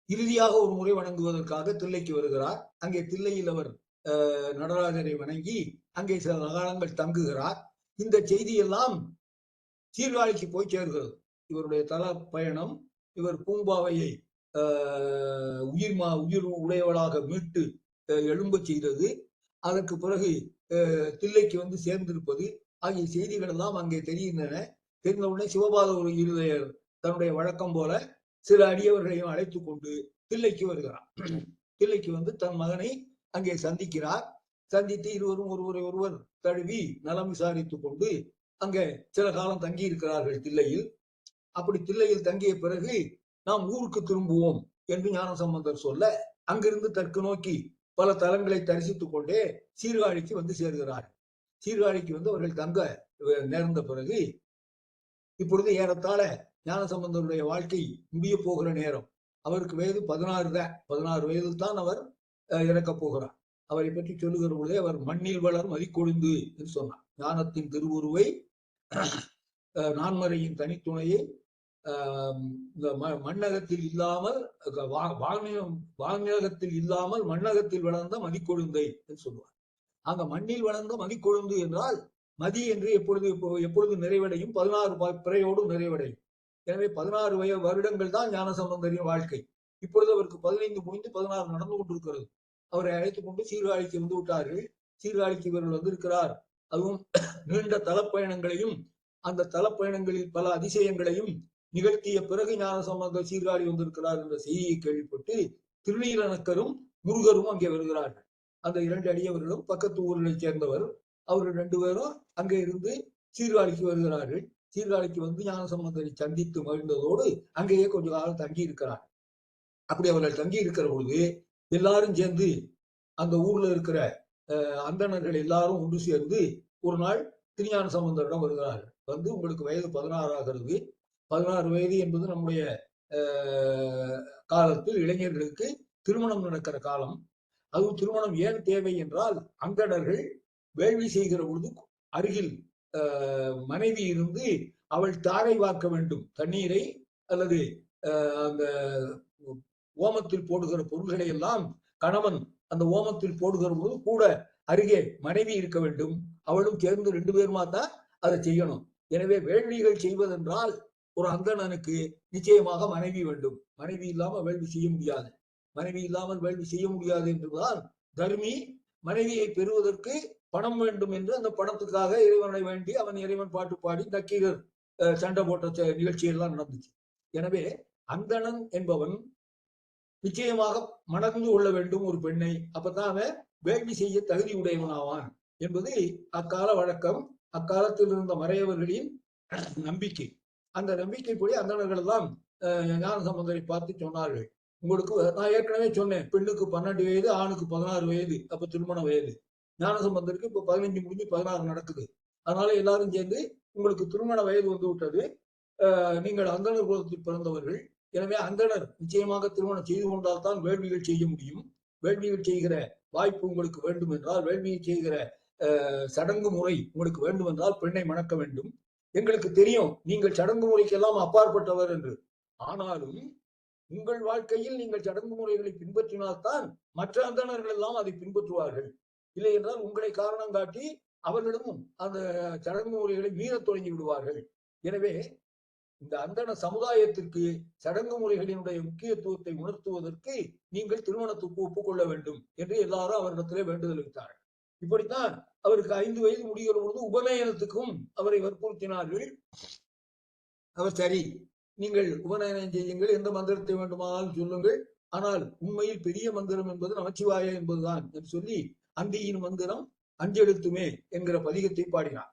இறுதியாக ஒரு முறை வணங்குவதற்காக தில்லைக்கு வருகிறார். அங்கே தில்லையில் அவர் நடராஜரை வணங்கி அங்கே சில காலங்கள் தங்குகிறார். இந்த செய்தியெல்லாம் சீர்காழிக்கு போய் சேர்கிறது. இவருடைய தல பயணம், இவர் பூம்பாவையை உயிர் உடையவளாக மீட்டு எழும்ப செய்தது, அதற்கு பிறகு தில்லைக்கு வந்து சேர்ந்திருப்பது ஆகிய செய்திகள் எல்லாம் அங்கே தெரிகின்றன. தெரிந்தவுடனே சிவபாத ஒரு இருதயர் தன்னுடைய வழக்கம் போல சில அடியவர்களையும் அழைத்து கொண்டு தில்லைக்கு வருகிறார். தில்லைக்கு வந்து தன் மகனை அங்கே சந்திக்கிறார். சந்தித்து இருவரும் ஒருவர் தழுவி நலம் விசாரித்துக் கொண்டு அங்கே சில காலம் தங்கி இருக்கிறார்கள் தில்லையில். அப்படி தில்லையில் தங்கிய பிறகு நாம் ஊருக்கு திரும்புவோம் என்று ஞானசம்பந்தர் சொல்ல அங்கிருந்து தெற்கு நோக்கி பல தலங்களை தரிசித்துக் கொண்டே சீர்காழிக்கு வந்து சேர்கிறார். சீர்காழிக்கு வந்து அவர்கள் தங்க நேர்ந்த பிறகு இப்பொழுது ஏறத்தாழ ஞானசம்பந்தருடைய வாழ்க்கை முடிய போகிற நேரம். அவருக்கு வயது 16 தான். 16 வயதில் தான் அவர் இறக்கப் போகிறார். அவரை பற்றி சொல்லுகிற பொழுதே அவர் மண்ணில் வளர் மதிக்கொழுந்து என்று சொன்னார். ஞானத்தின் திருவுருவை, நான்மறையின் தனித்துணையை இந்த மண்ணகத்தில் இல்லாமல் வானகத்தில் இல்லாமல் மண்ணகத்தில் வளர்ந்த மதிக்கொழுந்தை என்று சொல்லுவார். அங்க மண்ணில் வளர்ந்த மதிக்கொழுந்து என்றால் மதி என்று எப்பொழுது நிறைவடையும்? 16 பிறையோடு நிறைவடையும். எனவே 16 வருடங்கள் தான் ஞானசம்பந்தரின் வாழ்க்கை. இப்பொழுது அவருக்கு 15 முடிந்து 16 நடந்து கொண்டிருக்கிறது. அவரை அழைத்துக் கொண்டு சீர்காழிக்கு வந்து விட்டார்கள். சீர்காழிக்கு இவர்கள் வந்திருக்கிறார். அதுவும் நீண்ட தலப்பயணங்களையும் அந்த தலப்பயணங்களில் பல அதிசயங்களையும் நிகழ்த்திய பிறகு ஞானசம்பந்தர் சீர்காழி வந்திருக்கிறார் என்ற செய்தியை கேள்விப்பட்டு திருநீலனக்கரும் முருகரும் அங்கே வருகிறார்கள். அந்த 2 அடியவர்களும் பக்கத்து ஊர்களைச் சேர்ந்தவர். அவர்கள் 2 பேரும் அங்கே இருந்து சீர்காழிக்கு வருகிறார்கள். சீர்காழிக்கு வந்து ஞானசம்பந்தரை சந்தித்து மகிழ்ந்ததோடு அங்கேயே கொஞ்ச காலம் தங்கி இருக்கிறார். அப்படி அவர்கள் தங்கி இருக்கிற பொழுது எல்லாரும் சேர்ந்து அந்த ஊர்ல இருக்கிற அந்தணர்கள் எல்லாரும் ஒன்று சேர்ந்து ஒரு நாள் திருஞான சம்பந்தரிடம் வருகிறார்கள். வந்து உங்களுக்கு வயது 16 ஆகிறது. 16 வயது என்பது நம்முடைய காலத்தில் இளைஞர்களுக்கு திருமணம் நடக்கிற காலம். அதுவும் திருமணம் ஏன் தேவை என்றால் அந்தணர்கள் வேள்வி செய்கிற பொழுது அருகில் மனைவி இருந்து அவள் தாரை வார்க்க வேண்டும். தண்ணீரை அல்லது அந்த ஓமத்தில் போடுகிற பொருள்களை எல்லாம் கணவன் அந்த ஓமத்தில் போடுகிற போது கூட அருகே மனைவி இருக்க வேண்டும். அவளும் சேர்ந்து 2 பேருமா தான் அதை செய்யணும். எனவே வேள்விகள் செய்வதென்றால் ஒரு அந்தணனுக்கு நிச்சயமாக மனைவி வேண்டும். மனைவி இல்லாமல் வேள்வி செய்ய முடியாது. மனைவி இல்லாமல் வேள்வி செய்ய முடியாது என்றுதான் தர்மி மனைவியை பெறுவதற்கு பணம் வேண்டும் என்று அந்த பணத்துக்காக இறைவனை வேண்டி அவன் இறைவன் பாட்டு பாடி நக்கீரர் சண்டை போட்ட நிகழ்ச்சியெல்லாம் நடந்துச்சு. எனவே அந்தணன் என்பவன் நிச்சயமாக மணந்து கொள்ள வேண்டும் ஒரு பெண்ணை. அப்பதான் அவன் வேள்வி செய்ய தகுதி உடையவனாவான் என்பது அக்கால வழக்கம். அக்காலத்தில் இருந்த மறையவர்களின் நம்பிக்கை. அந்த நம்பிக்கைப்படி அந்தணர்கள் எல்லாம் ஞானசம்பந்தரை பார்த்து சொன்னார்கள், உங்களுக்கு நான் ஏற்கனவே சொன்னேன், பெண்ணுக்கு 12 வயது, ஆணுக்கு 16 வயது, அப்ப திருமண வயது. ஞானசம்பந்தருக்கு இப்ப 15 முடிஞ்சு 16 நடக்குது. அதனால எல்லாரும் சேர்ந்து உங்களுக்கு திருமண வயது வந்து விட்டது, நீங்கள் அந்தணர் குலத்தில் பிறந்தவர்கள், எனவே அந்தணர் நிச்சயமாக திருமணம் செய்து கொண்டால்தான் வேள்விகள் செய்ய முடியும். வேள்விகள் செய்கிற வாய்ப்பு உங்களுக்கு வேண்டும் என்றால், வேள்வியை செய்கிற சடங்கு முறை உங்களுக்கு வேண்டும் என்றால் பெண்ணை மணக்க வேண்டும். எங்களுக்கு தெரியும் நீங்கள் சடங்கு முறைக்கெல்லாம் அப்பாற்பட்டவர் என்று. ஆனாலும் உங்கள் வாழ்க்கையில் நீங்கள் சடங்கு முறைகளை பின்பற்றினால்தான் மற்ற அந்தணர்கள் எல்லாம் அதை பின்பற்றுவார்கள். இல்லை என்றால் உங்களை காரணம் காட்டி அவர்களும் அந்த சடங்கு முறைகளை மீறத் தொடங்கி விடுவார்கள். எனவே இந்த அந்தண சமுதாயத்திற்கு சடங்கு முறைகளினுடைய முக்கியத்துவத்தை உணர்த்துவதற்கு நீங்கள் திருமணத்துக்கு ஒப்புக்கொள்ள வேண்டும் என்று எல்லாரும் அவரிடத்திலே வேண்டுதல் வைத்தார்கள். இப்படித்தான் அவருக்கு 5 வயது முடிகிற பொழுது உபநயனத்துக்கும் அவரை வற்புறுத்தினார்கள். அவர் சரி, நீங்கள் உபநயனம் செய்யுங்கள், எந்த மந்திரத்தை வேண்டுமானாலும் சொல்லுங்கள், ஆனால் உண்மையில் பெரிய மந்திரம் என்பது நமச்சிவாய என்பதுதான் என்று சொல்லி அந்தியின் மந்திரம் அஞ்செழுத்துமே என்கிற பதிகத்தை பாடினார்.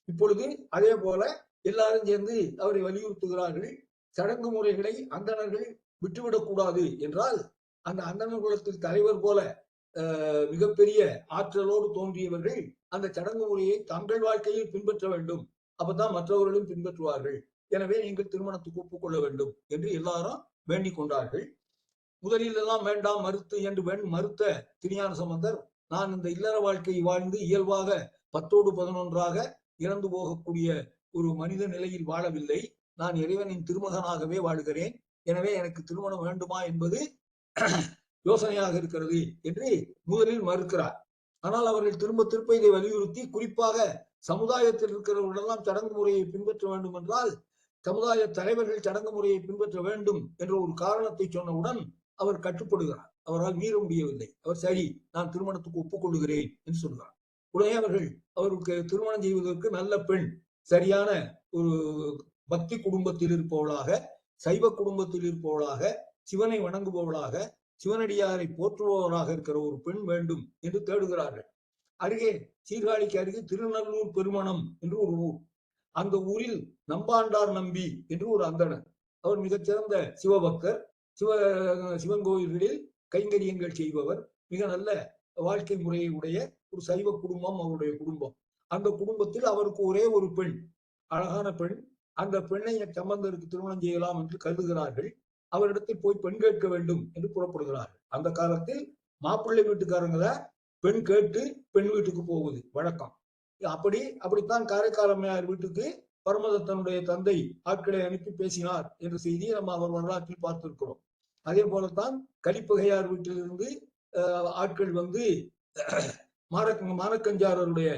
இப்பொழுது அதே போல எல்லாரும் சேர்ந்து அவரை வலியுறுத்துகிறார்கள். சடங்கு முறைகளை அந்தணர்கள் விட்டுவிடக் கூடாது என்றால், அந்த அந்தணர் குலத்தில் தலைவர் போல மிகப்பெரிய ஆற்றலோடு தோன்றியவர்கள் அந்த சடங்கு முறையை தங்கள் வாழ்க்கையில் பின்பற்ற வேண்டும். அப்பதான் மற்றவர்களும் பின்பற்றுவார்கள். எனவே நீங்கள் திருமணத்துக்கு ஒப்புக்கொள்ள வேண்டும் என்று எல்லாரும் வேண்டிக் கொண்டார்கள். முதலில் எல்லாம் வேண்டாம் மறுத்து என்று மறுத்த திருஞான சம்பந்தர், நான் இந்த இல்லற வாழ்க்கை வாழ்ந்து இயல்பாக 10ஓடு 11ஆக இறந்து போகக்கூடிய ஒரு மனித நிலையில் வாழவில்லை. நான் இறைவனின் திருமகனாகவே வாழ்கிறேன். எனவே எனக்கு திருமணம் வேண்டுமா என்பது யோசனையாக இருக்கிறது என்று முதலில் மறுக்கிறார். ஆனால் அவர்கள் திரும்ப இதை வலியுறுத்தி, குறிப்பாக சமுதாயத்தில் இருக்கிறவர்களெல்லாம் சடங்கு முறையை பின்பற்ற வேண்டும் என்றால் சமுதாய தலைவர்கள் சடங்கு முறையை பின்பற்ற வேண்டும் என்ற ஒரு காரணத்தை சொன்னவுடன் அவர் கட்டுப்படுகிறார். அவரால் மீற முடியவில்லை. அவர் சரி, நான் திருமணத்துக்கு ஒப்புக்கொள்ளுகிறேன் என்று சொல்கிறார். உடனே அவர்கள் அவருக்கு திருமணம் செய்வதற்கு நல்ல பெண், சரியான ஒரு பக்தி குடும்பத்தில் இருப்பவளாக, சைவ குடும்பத்தில் இருப்பவளாக, சிவனை வணங்குபவளாக, சிவனடியாரை போற்றுபவராக இருக்கிற ஒரு பெண் வேண்டும் என்று தேடுகிறார்கள். அருகே சீர்காழிக்கு அருகே திருநல்லூர் பெருமணம் என்று ஒரு ஊர். அந்த ஊரில் நம்பாண்டார் நம்பி என்று ஒரு அந்தணர். அவர் மிகச்சிறந்த சிவபக்தர். சிவன் கோயில்களில் கைங்கரியங்கள் செய்பவர். மிக நல்ல வாழ்க்கை முறையை உடைய ஒரு சைவ குடும்பம் அவருடைய குடும்பம். அந்த குடும்பத்தில் அவருக்கு ஒரே ஒரு பெண், அழகான பெண். அந்த பெண்ணை சம்பந்தருக்கு திருமணம் செய்யலாம் என்று கருதுகிறார்கள். அவரிடத்தில் போய் பெண் கேட்க வேண்டும் என்று புறப்படுகிறார்கள். அந்த காலத்தில் மாப்பிள்ளை வீட்டுக்காரங்க பெண் கேட்டு பெண் வீட்டுக்கு போவது வழக்கம். அப்படித்தான் காரைக்காலம்மையார் வீட்டுக்கு பரமதத்தனுடைய தந்தை ஆட்களை அனுப்பி பேசினார் என்ற செய்தியை நம்ம அவர் வரலாற்றில் பார்த்திருக்கிறோம். அதே போலத்தான் கலிப்பகையார் வீட்டிலிருந்து ஆட்கள் வந்து மானக்கஞ்சாரருடைய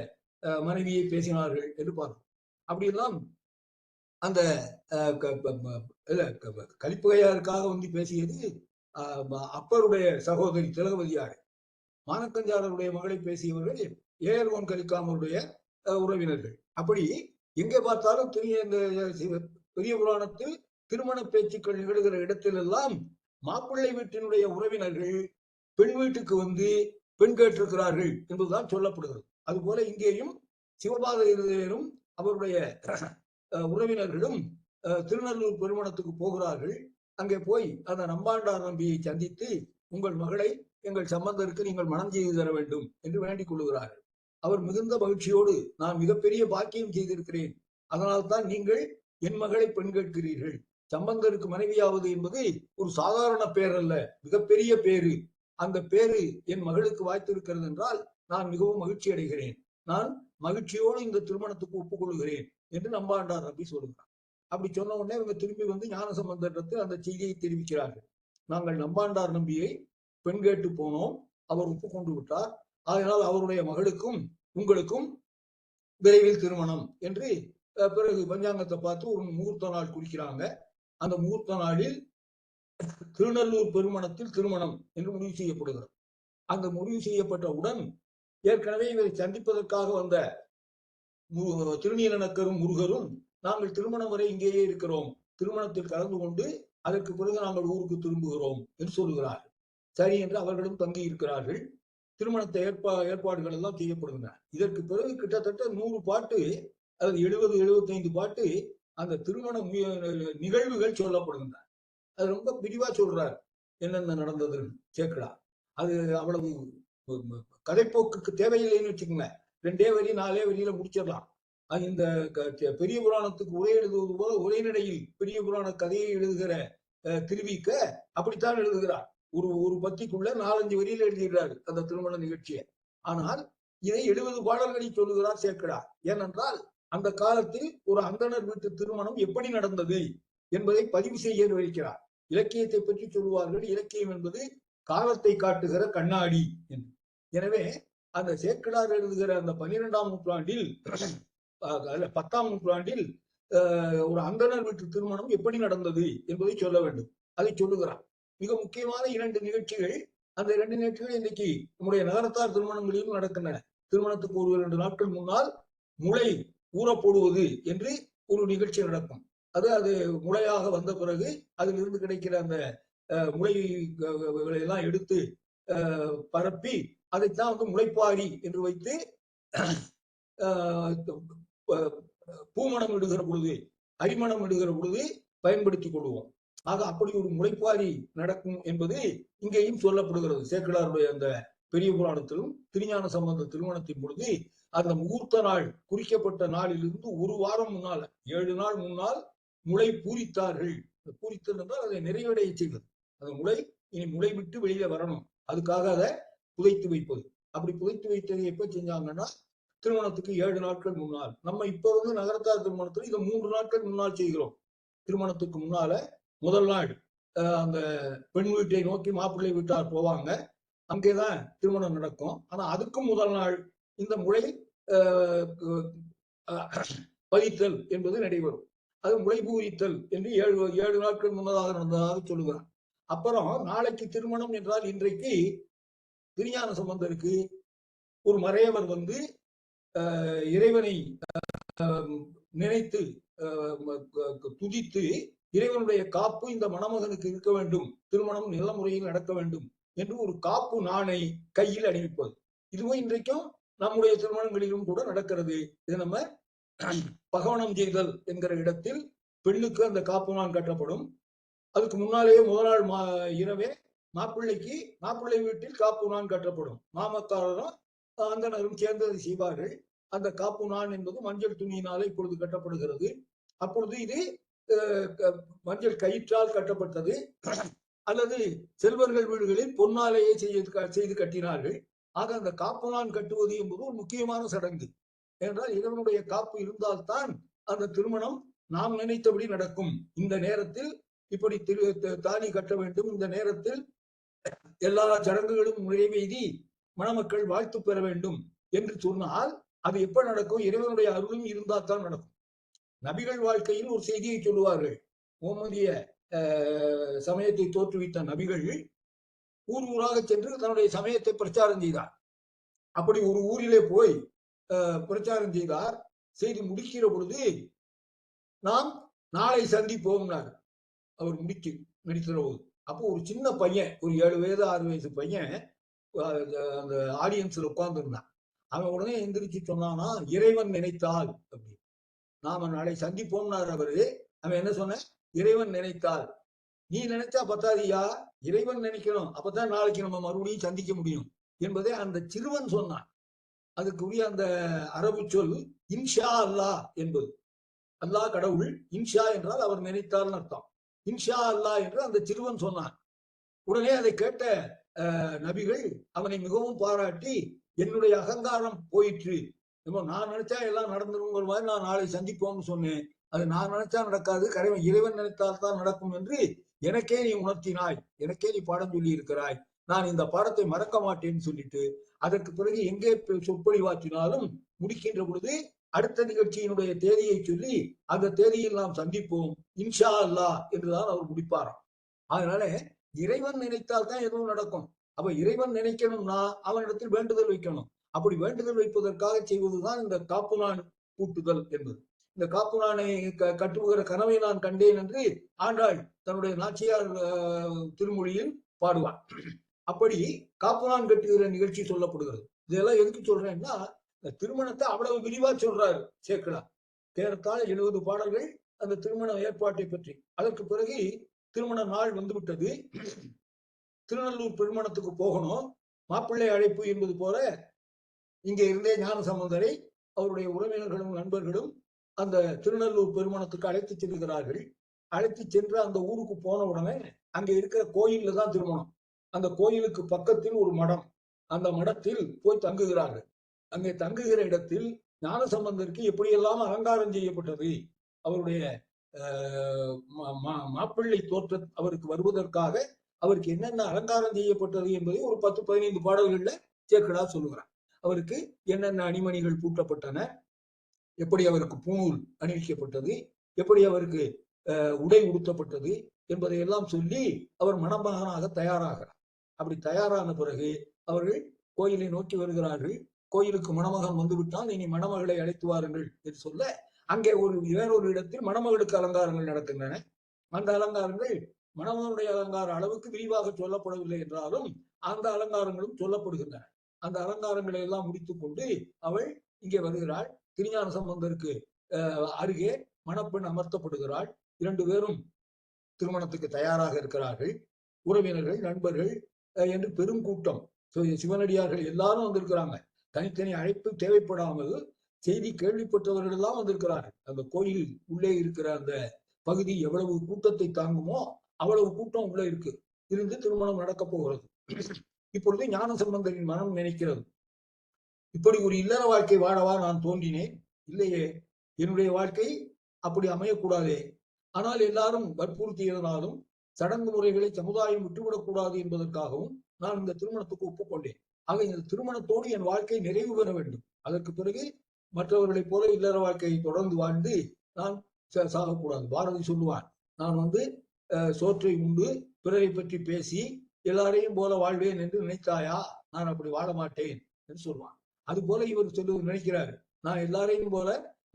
மனைவியை பேசினார்கள் என்று பார்த்தோம். அப்படியெல்லாம் அந்த கலிப்பகையாருக்காக வந்து பேசியது அப்பருடைய சகோதரி திலகவதியார். மானக்கஞ்சாரருடைய மகளை பேசியவர்கள் ஏர்வோன் கலிக்காமருடைய உறவினர்கள். அப்படி எங்கே பார்த்தாலும் பெரிய புராணத்தில் திருமண பேச்சுக்கள் நிகழ்கிற இடத்திலெல்லாம் மாப்பிள்ளை வீட்டினுடைய உறவினர்கள் பெண் வீட்டுக்கு வந்து பெண் கேட்டிருக்கிறார்கள் என்பதுதான் சொல்லப்படுகிறது. அதுபோல இங்கேயும் சிவபாத இருதயரும் அவருடைய உறவினர்களும் திருநல்லூர் பெருமணத்துக்கு போகிறார்கள். அங்கே போய் அந்த நம்பாண்டார் நம்பியை சந்தித்து, உங்கள் மகளை எங்கள் சம்பந்தருக்கு நீங்கள் மனம் செய்து தர வேண்டும் என்று வேண்டிக் கொள்கிறார்கள். அவர் மிகுந்த மகிழ்ச்சியோடு, நான் மிகப்பெரிய பாக்கியம் செய்திருக்கிறேன், அதனால்தான் நீங்கள் என் மகளை பெண் கேட்கிறீர்கள். சம்பந்தருக்கு மனைவியாவது என்பது ஒரு சாதாரண பேர் அல்ல, மிகப்பெரிய பேரு. அந்த பேரு என் மகளுக்கு வாய்த்திருக்கிறது என்றால் நான் மிகவும் மகிழ்ச்சி அடைகிறேன். நான் மகிழ்ச்சியோடு இந்த திருமணத்துக்கு ஒப்புக்கொள்கிறேன் என்று நம்பாண்டார் நம்பி சொல்லுகிறார். அப்படி சொன்ன உடனே இவங்க திரும்பி வந்து ஞான சம்பந்தத்தில் அந்த செய்தியை தெரிவிக்கிறார்கள். நாங்கள் நம்பாண்டார் நம்பியை பெண் கேட்டு போனோம், அவர் ஒப்புக்கொண்டு விட்டார். அதனால் அவருடைய மகளுக்கும் உங்களுக்கும் விரைவில் திருமணம் என்று பிறகு பஞ்சாங்கத்தை பார்த்து ஒரு முகூர்த்த நாள் குறிக்கிறாங்க. அந்த முகூர்த்த நாளில் திருநல்லூர் பெருமணத்தில் திருமணம் என்று முடிவு செய்யப்படுகிறது. அந்த முடிவு செய்யப்பட்டவுடன் ஏற்கனவே இவரை சந்திப்பதற்காக வந்த திருநீலநக்கரும் முருகரும், நாங்கள் திருமணம் வரை இங்கேயே இருக்கிறோம், திருமணத்தில் கலந்து கொண்டு அதற்கு பிறகு நாங்கள் ஊருக்கு திரும்புகிறோம் என்று சொல்லுகிறார்கள். சரி என்று அவர்களும் தங்கி இருக்கிறார்கள். திருமணத்தை ஏற்பாடுகள் எல்லாம் செய்யப்படுகின்றன. இதற்கு பிறகு கிட்டத்தட்ட 100 பாட்டு, அது 70-75 பாட்டு அந்த திருமண நிகழ்வுகள் சொல்லப்படுகின்றன. அது ரொம்ப விரிவா சொல்றார் என்னென்ன நடந்ததுன்னு சேக்கலா. அது அவ்வளவு கதைப்போக்குக்கு தேவையில்லைன்னு வச்சுக்கோங்க. 2 வரி 4 வரியில முடிச்சிடலாம். இந்த பெரிய புராணத்துக்கு உரை எழுதுவது போல உரைநடையில் பெரிய புராண கதையை எழுதுகிற திருவிக்க அப்படித்தான் எழுதுகிறார். ஒரு பத்திக்குள்ள 4-5 வரியில எழுதிடுறாரு அந்த திருமண நிகழ்ச்சியை. ஆனால் இதை 70 பாடல்களில் சொல்லுகிறார் சேக்கிழார். ஏனென்றால் அந்த காலத்தில் ஒரு அந்தணர் வீட்டு திருமணம் எப்படி நடந்தது என்பதை பதிவு செய்ய வைக்கிறார். இலக்கியத்தை பற்றி சொல்லுவார்கள், இலக்கியம் என்பது காலத்தை காட்டுகிற கண்ணாடி என்று. எனவே அந்த சேக்கிழார் எழுதுகிற அந்த 12ஆம் நூற்றாண்டில் 10ஆம் நூற்றாண்டில் ஒரு அந்தணர் வீட்டு திருமணம் எப்படி நடந்தது என்பதை சொல்ல வேண்டும். அதை சொல்லுகிறார். மிக முக்கியமான 2 நிகழ்ச்சிகள். அந்த 2 நிகழ்ச்சிகள் இன்னைக்கு நம்முடைய நகரத்தார் திருமணங்களிலும் நடக்கின்றன. திருமணத்துக்கு 1-2 நாட்கள் முன்னால் முளை ஊற போடுவது என்று ஒரு நிகழ்ச்சி நடக்கும். அது முளையாக வந்த பிறகு அதிலிருந்து கிடைக்கிற அந்த முளைகளை எல்லாம் எடுத்து பரப்பி அதைத்தான் முளைப்பாரி என்று வைத்து பூமணம் இடுகிற பொழுது, அரிமணம் இடுகிற பொழுது பயன்படுத்திக் கொள்வோம். ஆக அப்படி ஒரு முளைப்பாரி நடக்கும் என்பது இங்கேயும் சொல்லப்படுகிறது. சேக்கிழாருடைய அந்த பெரிய புராணத்திலும் திருஞான சம்பந்த திருமணத்தின் பொழுது அந்த முகூர்த்த நாள் குறிக்கப்பட்ட நாளிலிருந்து 1 வாரம் முன்னால், 7 நாள் முன்னால் முளை பூரித்தார்கள். பூரித்தல் என்றால் அதை நிறைவடைய செய்வது. அந்த முளை இனி முளை விட்டு வெளியில வரணும், அதுக்காக அதை புதைத்து வைப்பது. அப்படி புதைத்து வைத்ததை எப்ப செஞ்சாங்கன்னா திருமணத்துக்கு 7 நாட்கள் முன்னால். நம்ம இப்ப நகரத்தார் திருமணத்துல இதை 3 நாட்கள் முன்னால் செய்கிறோம். திருமணத்துக்கு முன்னால முதல் நாள் அந்த பெண் வீட்டை நோக்கி மாப்பிள்ளை வீட்டார் போவாங்க, அங்கேதான் திருமணம் நடக்கும். ஆனா அதுக்கும் முதல் நாள் இந்த முளை பதித்தல் என்பது நடைபெறும். அது முளை பூரித்தல் என்று 7 நாட்கள் முன்னதாக நடந்ததாக சொல்லுகிறார். அப்புறம் நாளைக்கு திருமணம் என்றால் இன்றைக்கு திருஞான சம்பந்தருக்கு ஒரு மறையவர் இறைவனை நினைத்து துதித்து இறைவனுடைய காப்பு இந்த மணமகனுக்கு இருக்க வேண்டும், திருமணம் நல்ல முறையில் நடக்க வேண்டும் என்று ஒரு காப்பு நாணை கையில் அணிவிப்பது. இதுவும் இன்றைக்கும் நம்முடைய திருமணங்களிலும் கூட நடக்கிறது. இது நம்ம பகவனம் செய்தல் என்கிற இடத்தில் பெண்ணுக்கு அந்த காப்பு நாள் கட்டப்படும். அதுக்கு முன்னாலேயே முதல் நாள் இரவே மாப்பிள்ளை வீட்டில் காப்பு நாள் கட்டப்படும். மாமக்காரரும் அந்தனரும் சேர்ந்ததை செய்வார்கள். அந்த காப்பு நாள் என்பது மஞ்சள் துணியினாலே இப்பொழுது கட்டப்படுகிறது. அப்பொழுது இது மஞ்சள் கயிற்றால் கட்டப்பட்டது, அல்லது செல்வர்கள் வீடுகளில் பொன்னாலேயே செய்து கட்டினார்கள். ஆக அந்த காப்பு நாள் கட்டுவது என்பது ஒரு முக்கியமான சடங்கு. என்றால் இறைவனுடைய காப்பு இருந்தால்தான் அந்த திருமணம் நாம் நினைத்தபடி நடக்கும். இந்த நேரத்தில் இப்படி தாலி கட்ட வேண்டும், இந்த நேரத்தில் எல்லா சடங்குகளும் நிறைவேறி மணமக்கள் வாழ்த்து பெற வேண்டும் என்று சொன்னால் அது எப்ப நடக்கும்? இறைவனுடைய அருளும் இருந்தால் தான் நடக்கும். நபிகள் வாழ்க்கையில் ஒரு செய்தியை சொல்லுவார்கள். முகமதிய சமயத்தை தோற்றுவித்த நபிகள் ஊர் ஊராக சென்று தன்னுடைய சமயத்தை பிரச்சாரம் செய்தார். அப்படி ஒரு ஊரிலே போய் பிரச்சாரம் செய்தார். செய்து முடிக்கிற பொழுது நாம் நாளை சந்திப்போம்னார். அவர் நடிக்கிற போது அப்போ ஒரு சின்ன பையன், ஒரு 7 வயது 6 வயசு பையன் அந்த ஆடியன்ஸ்ல உட்கார்ந்து இருந்தான். அவன் உடனே எந்திரிச்சு சொன்னானா, இறைவன் நினைத்தால் அப்படி நாம நாளை சந்திப்போம்னார் அவரு. அவன் என்ன சொன்ன? இறைவன் நினைத்தால். நீ நினைச்சா பத்தாதியா, இறைவன் நினைக்கணும், அப்பதான் நாளைக்கு நம்ம மறுபடியும் சந்திக்க முடியும் என்பதை அந்த சிறுவன் சொன்னான். அதுக்குரிய அந்த அரபு சொல் இன்ஷா அல்லாஹ் என்பது. அல்லாஹ் கடவுள், இன்ஷா என்றால் அவர் நினைத்தால் அர்த்தம். இன்ஷா அல்லாஹ் என்று அந்த சிறுவன் சொன்னான். உடனே அதை கேட்ட நபிகள் அவனை மிகவும் பாராட்டி, என்னுடைய அகங்காரம் போயிற்று, நான் நினைச்சா எல்லாம் நடந்துருங்கிற மாதிரி நான் நாளை சந்திப்போம்னு சொன்னேன். அது நான் நினைச்சா நடக்காது, இறைவன் நினைத்தால் தான் நடக்கும் என்று எனக்கே நீ உணர்த்தினாய், எனக்கே நீ பாடம் சொல்லி இருக்கிறாய், நான் இந்த பாடத்தை மறக்க மாட்டேன்னு சொல்லிட்டு அதற்கு பிறகு எங்கே சொற்பொழிவாற்றினாலும் முடிக்கின்ற பொழுது அடுத்த நிகழ்ச்சியினுடைய தேதியை சொல்லி அந்த தேதியில் நாம் சந்திப்போம் இன்ஷா அல்லாஹ் என்றுதான் அவர் முடிப்பாராம். அதனால இறைவன் நினைத்தால் தான் எதுவும் நடக்கும். அப்ப இறைவன் நினைக்கணும்னா அவனிடத்தில் வேண்டுதல் வைக்கணும். அப்படி வேண்டுதல் வைப்பதற்காக செய்வதுதான் இந்த காப்பு நாள் கூட்டுதல் என்பது. இந்த காப்பு நாளை கட்டுகிற கனவை நான் கண்டேன் என்று ஆண்டாள் தன்னுடைய நாச்சியார் திருமொழியில் பாடுவார். அப்படி காப்பு நாள் கட்டுகிற நிகழ்ச்சி சொல்லப்படுகிறது. இதெல்லாம் எதுக்கு சொல்றேன்னா, இந்த திருமணத்தை அவ்வளவு விரிவா சொல்றாரு சேக்கிழார். ஏறத்தாழ 70 பாடல்கள் அந்த திருமண ஏற்பாட்டை பற்றி. அதற்கு பிறகு திருமண நாள் வந்துவிட்டது. திருநல்லூர் பெருமணத்துக்கு போகணும், மாப்பிள்ளை அழைப்பு என்பது போல இங்கே இருந்தே ஞான சம்பந்தரை அவருடைய உறவினர்களும் நண்பர்களும் அந்த திருநல்லூர் பெருமணத்துக்கு அழைத்து செல்கிறார்கள். அழைத்து சென்று அந்த ஊருக்கு போன உடனே அங்க இருக்கிற கோயில்ல தான் திருமணம். அந்த கோயிலுக்கு பக்கத்தில் ஒரு மடம், அந்த மடத்தில் போய் தங்குகிறார்கள். அங்கே தங்குகிற இடத்தில் ஞானசம்பந்தருக்கு எப்படியெல்லாம் அலங்காரம் செய்யப்பட்டது, அவருடைய மாப்பிள்ளை தோற்ற அவருக்கு வருவதற்காக அவருக்கு என்னென்ன அலங்காரம் செய்யப்பட்டது என்பதை ஒரு 10-15 பாடல்கள்ல சேக்கடார் சொல்லுகிறார். அவருக்கு என்னென்ன அணிமணிகள் பூட்டப்பட்டன, எப்படி அவருக்கு பூணூல் அணிவிக்கப்பட்டது, எப்படி அவருக்கு உடை உடுத்தப்பட்டது என்பதை எல்லாம் சொல்லி அவர் மணமகனாக தயாராகிறார். அப்படி தயாரான பிறகு அவர்கள் கோயிலை நோக்கி வருகிறார்கள். கோயிலுக்கு மணமகன் வந்துவிட்டால் இனி மணமகளை அழைத்து வாருங்கள் என்று சொல்ல, அங்கே வேறொரு இடத்தில் மணமகளுக்கு அலங்காரங்கள் நடக்கின்றன. அந்த அலங்காரங்கள் மணமகனுடைய அலங்கார அளவுக்கு விரிவாக சொல்லப்படவில்லை என்றாலும் அந்த அலங்காரங்களும் சொல்லப்படுகின்றன. அந்த அலங்காரங்களை எல்லாம் முடித்துக் கொண்டு அவள் இங்கே வருகிறாள். திருஞான சம்பந்தருக்கு அருகே மணப்பெண் அமர்த்தப்படுகிறாள். 2 பேரும் திருமணத்துக்கு தயாராக இருக்கிறார்கள். உறவினர்கள், நண்பர்கள் என்று பெரும் கூட்டம், சிவனடியார்கள் எல்லாரும் வந்திருக்கிறாங்க. தனித்தனி அழைப்பு தேவைப்படாமல் செய்தி கேள்விப்பட்டவர்கள் எல்லாம் வந்திருக்கிறார்கள். அந்த கோயில் உள்ளே இருக்கிற அந்த பகுதி எவ்வளவு கூட்டத்தை தாங்குமோ அவ்வளவு கூட்டம் உள்ள இருந்து திருமணம் நடக்க போகிறது. இப்பொழுது ஞான சம்பந்தரின் மனம் நினைக்கிறது, இப்படி ஒரு இல்லற வாழ்க்கை வாழவா நான் தோன்றினேன்? இல்லையே, என்னுடைய வாழ்க்கை அப்படி அமையக்கூடாதே. ஆனால் எல்லாரும் வற்புறுத்தியதனாலும் சடங்கு முறைகளை சமுதாயம் விட்டுவிடக்கூடாது என்பதற்காகவும் நான் இந்த திருமணத்துக்கு ஒப்புக்கொண்டேன். ஆக இந்த திருமணத்தோடு என் வாழ்க்கை நிறைவு பெற வேண்டும். அதற்கு பிறகு மற்றவர்களைப் போல இல்லற வாழ்க்கையை தொடர்ந்து வாழ்ந்து நான் சாகக்கூடாது. பாரதி சொல்லுவான், நான் சோற்றை உண்டு பிறரை பற்றி பேசி எல்லாரையும் போல வாழ்வேன் என்று நினைத்தாயா? நான் அப்படி வாழ மாட்டேன் என்று சொல்லுவான். அது போல இவர் நினைக்கிறார், நான் எல்லாரையும் போல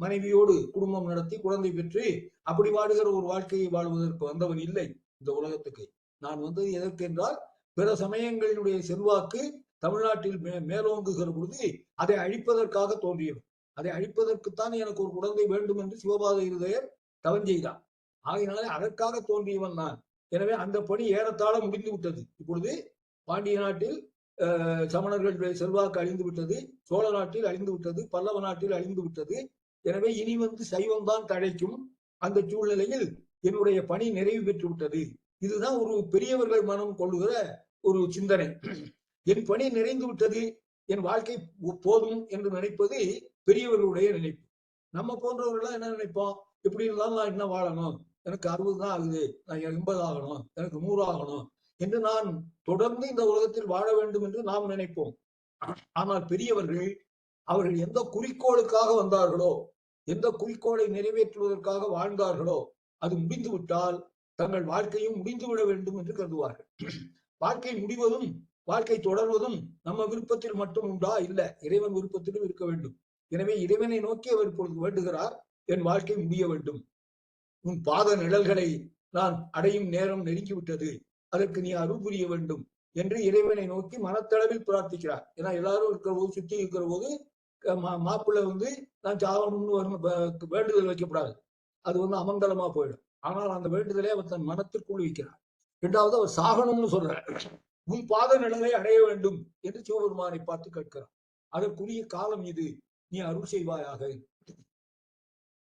மனைவியோடு குடும்பம் நடத்தி குழந்தை பெற்று அப்படி வாடுகிற ஒரு வாழ்க்கையை வாழ்வதற்கு வந்தவன் இல்லை இந்த உலகத்துக்கு. நான் வந்தது எதற்கென்றால், பிற சமயங்களினுடைய செல்வாக்கு தமிழ்நாட்டில் மேலோங்குகிற பொழுது அதை அழிப்பதற்காக தோன்றியவன். அதை அழிப்பதற்குத்தான் எனக்கு ஒரு குழந்தை வேண்டும் என்று சிவபாத இருதயர் தவம் செய்தார். ஆகினாலே அதற்காக தோன்றியவன் நான். எனவே அந்த பணி ஏறத்தாழ முடிந்து விட்டது. இப்பொழுது பாண்டிய நாட்டில் சமணர்கள் செல்வாக்கு அழிந்து விட்டது, சோழ நாட்டில் அழிந்து விட்டது, பல்லவ நாட்டில் அழிந்து விட்டது. எனவே இனி சைவம் தான் தழைக்கும். அந்த சூழ்நிலையில் என்னுடைய பணி நிறைவு பெற்று விட்டது. இதுதான் ஒரு பெரியவர்கள் மனம் கொள்ளுகிற ஒரு சிந்தனை. என் பணி நிறைந்து விட்டது, என் வாழ்க்கை போதும் என்று நினைப்பது பெரியவர்களுடைய நினைப்பு. நம்ம போன்றவர்கள் என்ன நினைப்போம், எப்படி இருந்தாலும் நான் என்ன வாழணும், எனக்கு 60 தான் ஆகுது, நான் 80 ஆகணும், எனக்கு 100 ஆகணும் என்று நான் தொடர்ந்து இந்த உலகத்தில் வாழ வேண்டும் என்று நாம் நினைப்போம். ஆனால் பெரியவர்கள் அவர்கள் எந்த குறிக்கோளுக்காக வந்தார்களோ, எந்த குறிக்கோளை நிறைவேற்றுவதற்காக வாழ்ந்தார்களோ, அது முடிந்து விட்டால் தங்கள் வாழ்க்கையும் முடிந்துவிட வேண்டும் என்று கருதுவார்கள். வாழ்க்கை முடிவதும் வாழ்க்கை தொடர்வதும் நம்ம விருப்பத்தில் மட்டும் உண்டா? இல்ல, இறைவன் விருப்பத்திலும் இருக்க வேண்டும். எனவே இறைவனை நோக்கி அவர் இப்பொழுது வேண்டுகிறார், என் வாழ்க்கை முடிய வேண்டும், உன் பாத நிழல்களை நான் அடையும் நேரம் நெருங்கிவிட்டது, அதற்கு நீ அருள் புரிய வேண்டும் என்று இறைவனை நோக்கி மனத்தளவில் பிரார்த்திக்கிறார். ஏன்னா எல்லாரும் இருக்கிற போது, சுற்றி இருக்கிற போது மாப்பிள்ளை நான் சாகணும்னு வேண்டுதல் வைக்கப்படாது, அது அமங்கலமா போயிடும். ஆனால் அந்த வேண்டுதலை அவர் தன் மனத்திற்குள் வைக்கிறார். இரண்டாவது அவர் சாகணும்னு சொல்றார், உன் பாத நிழலை அடைய வேண்டும் என்று சிவபெருமானை பார்த்து கேட்கிறார். அதற்குரிய காலம் இது, நீ அருள் செய்வாயாக.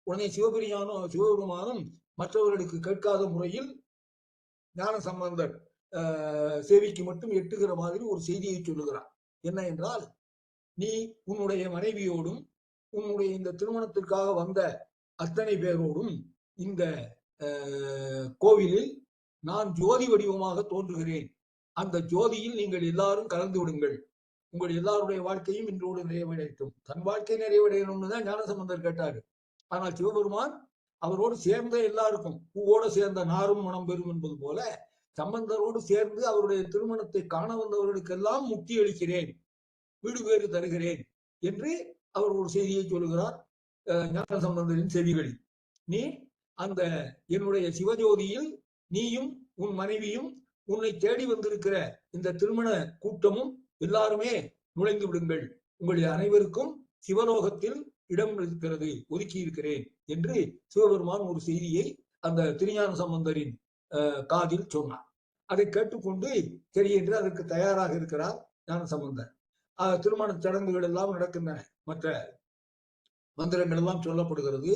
உடனே சிவபெருமானும் மற்றவர்களுக்கு கேட்காத முறையில் ஞான சம்பந்தர் சேவைக்கு மட்டும் எட்டுகிற மாதிரி ஒரு செய்தியை சொல்லுகிறார். என்ன என்றால், நீ உன்னுடைய மனைவியோடும் உன்னுடைய இந்த திருமணத்திற்காக வந்த அத்தனை பேரோடும் இந்த கோவிலில் நான் ஜோதி வடிவமாக தோன்றுகிறேன், அந்த ஜோதியில் நீங்கள் எல்லாரும் கலந்து விடுங்கள், உங்கள் எல்லாருடைய வாழ்க்கையும் இன்றோடு நிறைவடையட்டும். தன் வாழ்க்கை நிறைவடையணும்னு தான் ஞானசம்பந்தர் கேட்டாரு. ஆனால் சிவபெருமான் அவரோடு சேர்ந்த எல்லாருக்கும், பூவோடு சேர்ந்த நாரும் மனம் பெறும் என்பது போல சம்பந்தரோடு சேர்ந்து அவருடைய திருமணத்தை காண வந்தவர்களுக்கெல்லாம் முக்தி அளிக்கிறேன், வீடு பேறு தருகிறேன் என்று அவர் ஒரு செய்தியை சொல்லுகிறார் ஞான சம்பந்தரின் செவிகளில். நீ அந்த என்னுடைய சிவஜோதியில் நீயும் உன் மனைவியும் உன்னை தேடி வந்திருக்கிற இந்த திருமண கூட்டமும் எல்லாருமே நுழைந்து விடுங்கள், உங்களுடைய அனைவருக்கும் சிவலோகத்தில் இடம் இருக்கிறது, ஒதுக்கி இருக்கிறேன் என்று சிவபெருமான் ஒரு செய்தியை அந்த திருஞான சம்பந்தரின் காதில் சொன்னார். அதை கேட்டுக்கொண்டு சரி என்று அதற்கு தயாராக இருக்கிறார் ஞான சம்பந்தர். திருமண சடங்குகள் எல்லாம் நடக்கின்றன, மற்ற மந்திரங்கள் எல்லாம் சொல்லப்படுகிறது,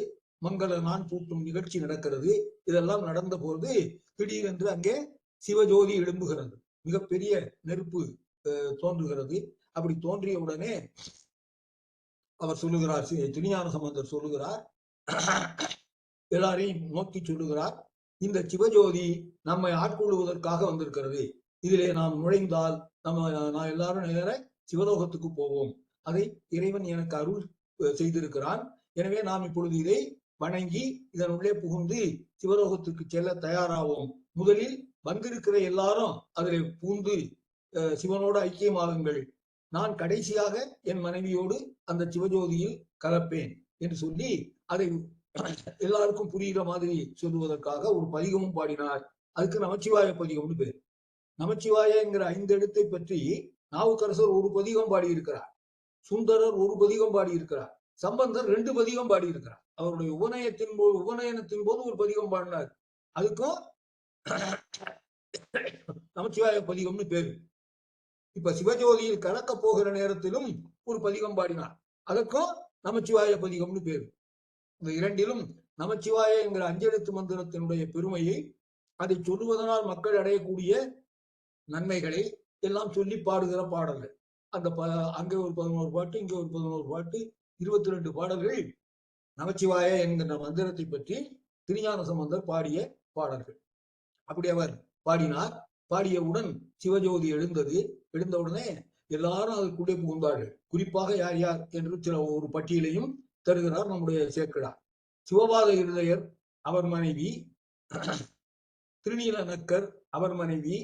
மங்கள நான் பூட்டும் நிகழ்ச்சி நடக்கிறது. இதெல்லாம் நடந்த போது திடீரென்று அங்கே சிவஜோதி எழும்புகிறது. மிகப்பெரிய நெருப்பு தோன்றுகிறது. அப்படி தோன்றிய உடனே அவர் சொல்லுகிறார், திருஞான சம்பந்தர் சொல்லுகிறார், எல்லாரையும் நோக்கி சொல்லுகிறார், இந்த சிவஜோதி நம்மை ஆட்கொள்வதற்காக வந்திருக்கிறது. இதிலே நாம் நுழைந்தால் நான் எல்லாரும் நேர சிவலோகத்துக்கு போவோம். அதை இறைவன் எனக்கு அருள் செய்திருக்கிறான். எனவே நாம் இப்பொழுது இதை வணங்கி இதனுள்ளே புகுந்து சிவலோகத்துக்கு செல்ல தயாராவோம். முதலில் வந்திருக்கிற எல்லாரும் அதில் புகுந்து சிவனோடு ஐக்கியமாகுங்கள். நான் கடைசியாக என் மனைவியோடு அந்த சிவஜோதியில் கலப்பேன் என்று சொல்லி அதை எல்லாருக்கும் புரிகிற மாதிரி சொல்லுவதற்காக ஒரு பதிகமும் பாடினார். அதுக்கு நமச்சிவாய பதிகம்னு பேர். நமச்சிவாய என்கிற 5 எழுத்தை பற்றி நாவுக்கரசர் ஒரு பதிகம் பாடியிருக்கிறார், சுந்தரர் ஒரு பதிகம் பாடியிருக்கிறார், சம்பந்தர் 2 பதிகம் பாடியிருக்கிறார். அவருடைய உபநயனத்தின் போது ஒரு பதிகம் பாடினார். அதுக்கும் நமச்சிவாய பதிகம்னு பேரு. இப்ப சிவஜோதியில் கலக்க போகிற நேரத்திலும் ஒரு பதிகம் பாடினார். அதற்கும் நமச்சிவாய பதிகம்னு பேரு. இந்த இரண்டிலும் நமச்சிவாய என்கிற 5 எழுத்து மந்திரத்தினுடைய பெருமையை, அதை சொல்லுவதனால் மக்கள் அடையக்கூடிய நன்மைகளை எல்லாம் சொல்லி பாடுகிற பாடல்கள். அந்த அங்கே ஒரு 11 பாட்டு, இங்கே ஒரு 11 பாட்டு, 22 பாடல்கள் நமச்சிவாய என்கிற மந்திரத்தை பற்றி திருஞான சம்பந்தர் பாடிய பாடல்கள். அப்படி அவர் பாடினார். பாடியவுடன் சிவஜோதி எழுந்தது. எழுந்தவுடனே எல்லாரும் அதற்குள்ளே புகுந்தார்கள். குறிப்பாக யார் யார் என்று சில ஒரு பட்டியலையும் தருகிறார் நம்முடைய சேக்கிழார். சிவபாத இருதயர் அவர் மனைவி, திருநீல நக்கர் அவர் மனைவி,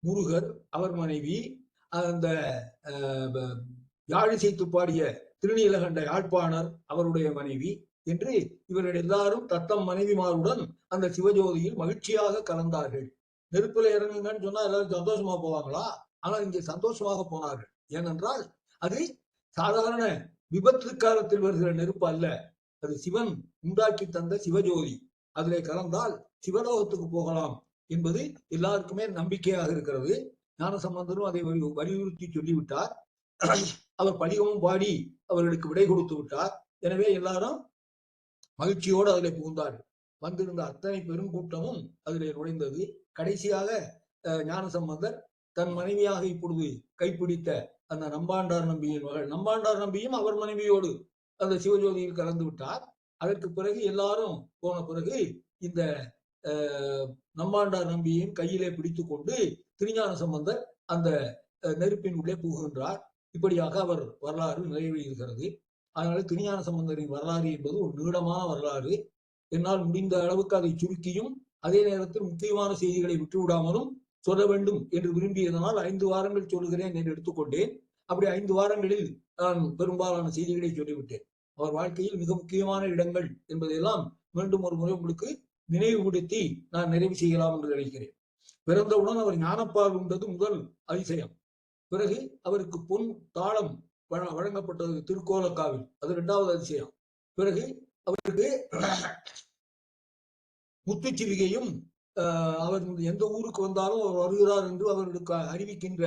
முருகர் அவர் மனைவி, அந்த யாழிசைத்து பாடிய திருநீலகண்ட யாழ்ப்பாணர் அவருடைய மனைவி என்று இவர்கள் எல்லாரும் தத்தம் மனைவிமாருடன் அந்த சிவஜோதியில் மகிழ்ச்சியாக கலந்தார்கள். நெருப்புல இறங்குங்கன்னு சொன்னா எல்லாரும் சந்தோஷமா போவாங்களா? ஆனால் இங்கே சந்தோஷமாக போனார்கள். ஏனென்றால் அது சாதாரண விபத்து காலத்தில் வருகிற நெருப்பு அல்ல. அது சிவன் உண்டாக்கி தந்த சிவஜோதி. அதிலே கலந்தால் சிவலோகத்துக்கு போகலாம் என்பது எல்லாருக்குமே நம்பிக்கையாக இருக்கிறது. ஞானசம்பந்தரும் அதை வலியுறுத்தி சொல்லிவிட்டார். அவர் பதிகமும் பாடி அவர்களுக்கு விடை கொடுத்து விட்டார். எனவே எல்லாரும் மகிழ்ச்சியோடு அதிலே புகுந்தார்கள். வந்திருந்த அத்தனை பெருங்கூட்டமும் அதிலே நுழைந்தது. கடைசியாக ஞானசம்பந்தர் தன் மனைவியாக இப்பொழுது கைப்பிடித்த அந்த நம்பாண்டார் நம்பியின் மகள் நம்பாண்டார் நம்பியும் அவர் மனைவியோடு அந்த சிவஜோதியில் கலந்து விட்டார். அதற்கு பிறகு எல்லாரும் போன பிறகு இந்த நம்பாண்டார் நம்பியையும் கையிலே பிடித்துக் கொண்டு திருஞான சம்பந்தர் அந்த நெருப்பின் உள்ளே புகுகின்றார். இப்படியாக அவர் வரலாறு நிறைவேறுகிறது. அதனால திருஞான சம்பந்தரின் வரலாறு என்பது ஒரு நீளமான வரலாறு. என்னால் முடிந்த அளவுக்கு அதை சுருக்கியும் அதே நேரத்தில் முக்கியமான செய்திகளை விட்டுவிடாமலும் சொல்ல வேண்டும் என்று விரும்பியதனால் 5 வாரங்கள் சொல்லுகிறேன் என்று எடுத்துக்கொண்டேன். அப்படி 5 வாரங்களில் நான் பெரும்பாலான செய்திகளை சொல்லிவிட்டேன். அவர் வாழ்க்கையில் மிக முக்கியமான இடங்கள் என்பதையெல்லாம் மீண்டும் ஒரு முறை உங்களுக்கு நினைவுபடுத்தி நான் நிறைவு செய்யலாம் என்று நினைக்கிறேன். பிறந்தவுடன் அவர் ஞானப்பால் உண்டது முதல் அதிசயம். பிறகு அவருக்கு பொன் தாளம் வழங்கப்பட்டது திருக்கோலக்காவில், அது 2வது அதிசயம். பிறகு அவருக்கு முத்துச்சிவிகையும் அவர் எந்த ஊருக்கு வந்தாலும் அவர் வருகிறார் என்று அவர்களுக்கு அறிவிக்கின்ற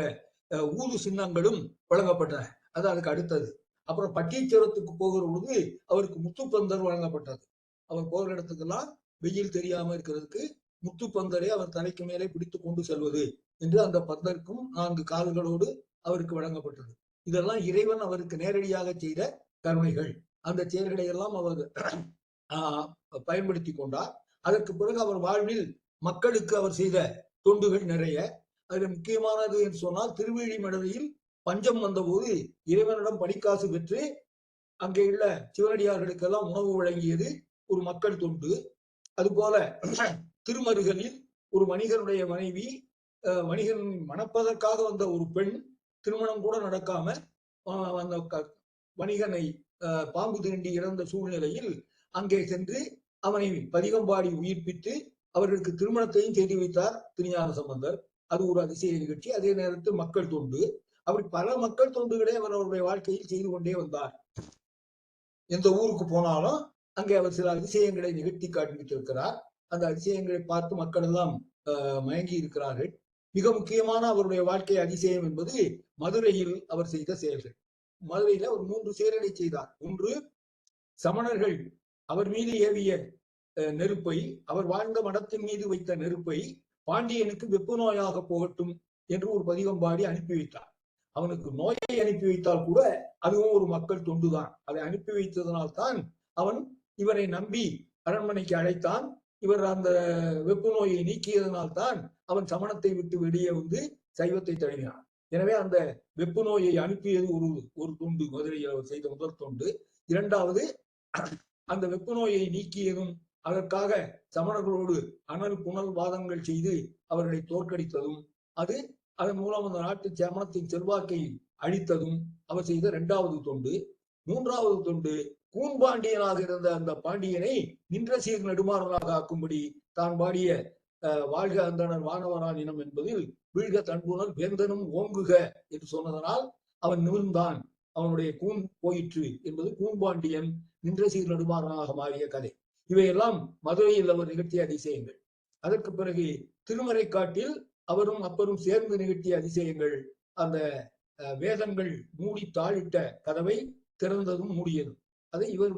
ஊது சின்னங்களும் வழங்கப்பட்டன. அது அதுக்கு அடுத்தது. அப்புறம் பட்டீச்சரத்துக்கு போகிற பொழுது அவருக்கு முத்துப்பந்தர் வழங்கப்பட்டது. அவர் போகிற இடத்துக்கெல்லாம் வெயில் தெரியாம இருக்கிறதுக்கு முத்துப்பந்தரை அவர் தலைக்கு மேலே பிடித்து கொண்டு செல்வது என்று அந்த பந்தருக்கும் 4 கால்களோடு அவருக்கு வழங்கப்பட்டது. இதெல்லாம் இறைவன் அவருக்கு நேரடியாக செய்த கருணைகள். அந்த செயல்களை எல்லாம் அவர் பயன்படுத்தி கொண்டார். அதற்கு பிறகு அவர் வாழ்வில் மக்களுக்கு அவர் செய்த தொண்டுகள் நிறைய. அதில் முக்கியமானது என்று சொன்னால் திருவேழிமலையில் பஞ்சம் வந்தபோது இறைவனிடம் படிக்காசு பெற்று அங்கே உள்ள சிவனடியார்களுக்கெல்லாம் உணவு வழங்கியது ஒரு மக்கள் தொண்டு. அதுபோல திருமருகலில் ஒரு வணிகனுடைய மனைவி, வணிகன் மணப்பதற்காக வந்த ஒரு பெண் திருமணம் கூட நடக்காம அந்த வணிகனை பாம்பு தீண்டி இறந்த சூழ்நிலையில் அங்கே சென்று அவனை பதிகம் பாடி உயிர்ப்பித்து அவர்களுக்கு திருமணத்தையும் செய்து வைத்தார் திருஞான சம்பந்தர். அது ஒரு அதிசய நிகழ்ச்சி. அதே நேரத்தில் மக்கள் தொண்டு, அப்படி பல மக்கள் தொண்டுகளை அவர் அவருடைய வாழ்க்கையில் செய்து கொண்டே வந்தார். எந்த ஊருக்கு போனாலும் அங்கே அவர் சில அதிசயங்களை நிகழ்த்தி காண்பித்திருக்கிறார். அந்த அதிசயங்களை பார்த்து மக்கள் எல்லாம் மயங்கி இருக்கிறார்கள். மிக முக்கியமான அவருடைய வாழ்க்கை அதிசயம் என்பது மதுரையில் அவர் செய்த செயல்கள். மதுரையில அவர் 3 செயல்களை செய்தார். ஒன்று, சமணர்கள் அவர் மீது ஏவிய நெருப்பை, அவர் வாழ்ந்த மடத்தின் மீது வைத்த நெருப்பை பாண்டியனுக்கு வெப்பு நோயாக போகட்டும் என்று ஒரு பதிகம் பாடி அனுப்பி வைத்தார். அவனுக்கு நோயை அனுப்பி வைத்தால் கூட அதுவும் ஒரு மக்கள் தொண்டுதான். அதை அனுப்பி வைத்ததனால்தான் அவன் இவரை நம்பி அரண்மனைக்கு அழைத்தான். இவர் அந்த வெப்பு நோயை நீக்கியதனால்தான் அவன் சமணத்தை விட்டு வெளியே வந்து சைவத்தை தழுவினான். எனவே அந்த வெப்பு நோயை அனுப்பியது ஒரு தொண்டு, மதுரையில் அவர் செய்த முதல் தொண்டு. இரண்டாவது, அந்த வெப்பு நோயை நீக்கியதும் அதற்காக சமணர்களோடு அனல் புனல் வாதங்கள் செய்து அவர்களை தோற்கடித்ததும், அதன் மூலம் அந்த நாட்டு சமணத்தின் செல்வாக்கை அழித்ததும் அவர் செய்த இரண்டாவது தொண்டு. மூன்றாவது தொண்டு, கூன்பாண்டியனாக இருந்த அந்த பாண்டியனை நின்ற சீர் நெடுமாறனாக ஆக்கும்படி தான் பாடிய வாழ்க அந்தனர் வானவரான் இனம் என்பதில் வீழ்க தன்புணர் வேந்தனும் ஓங்குக என்று சொன்னதனால் அவன் நிமிர்ந்தான், அவனுடைய கூன் போயிற்று என்பது கூன்பாண்டியன் நின்ற சீர் நெடுமாறனாக மாறிய கதை. இவையெல்லாம் மதுரையில் அவர் நிகழ்த்திய அதிசயங்கள். அதற்கு பிறகு திருமறைக்காட்டில் அவரும் அப்பரும் சேர்ந்து நிகழ்த்திய அதிசயங்கள், அந்த வேதங்கள் மூடி தாழிட்ட கதவை திறந்ததும் மூடியதும், அதை இவர்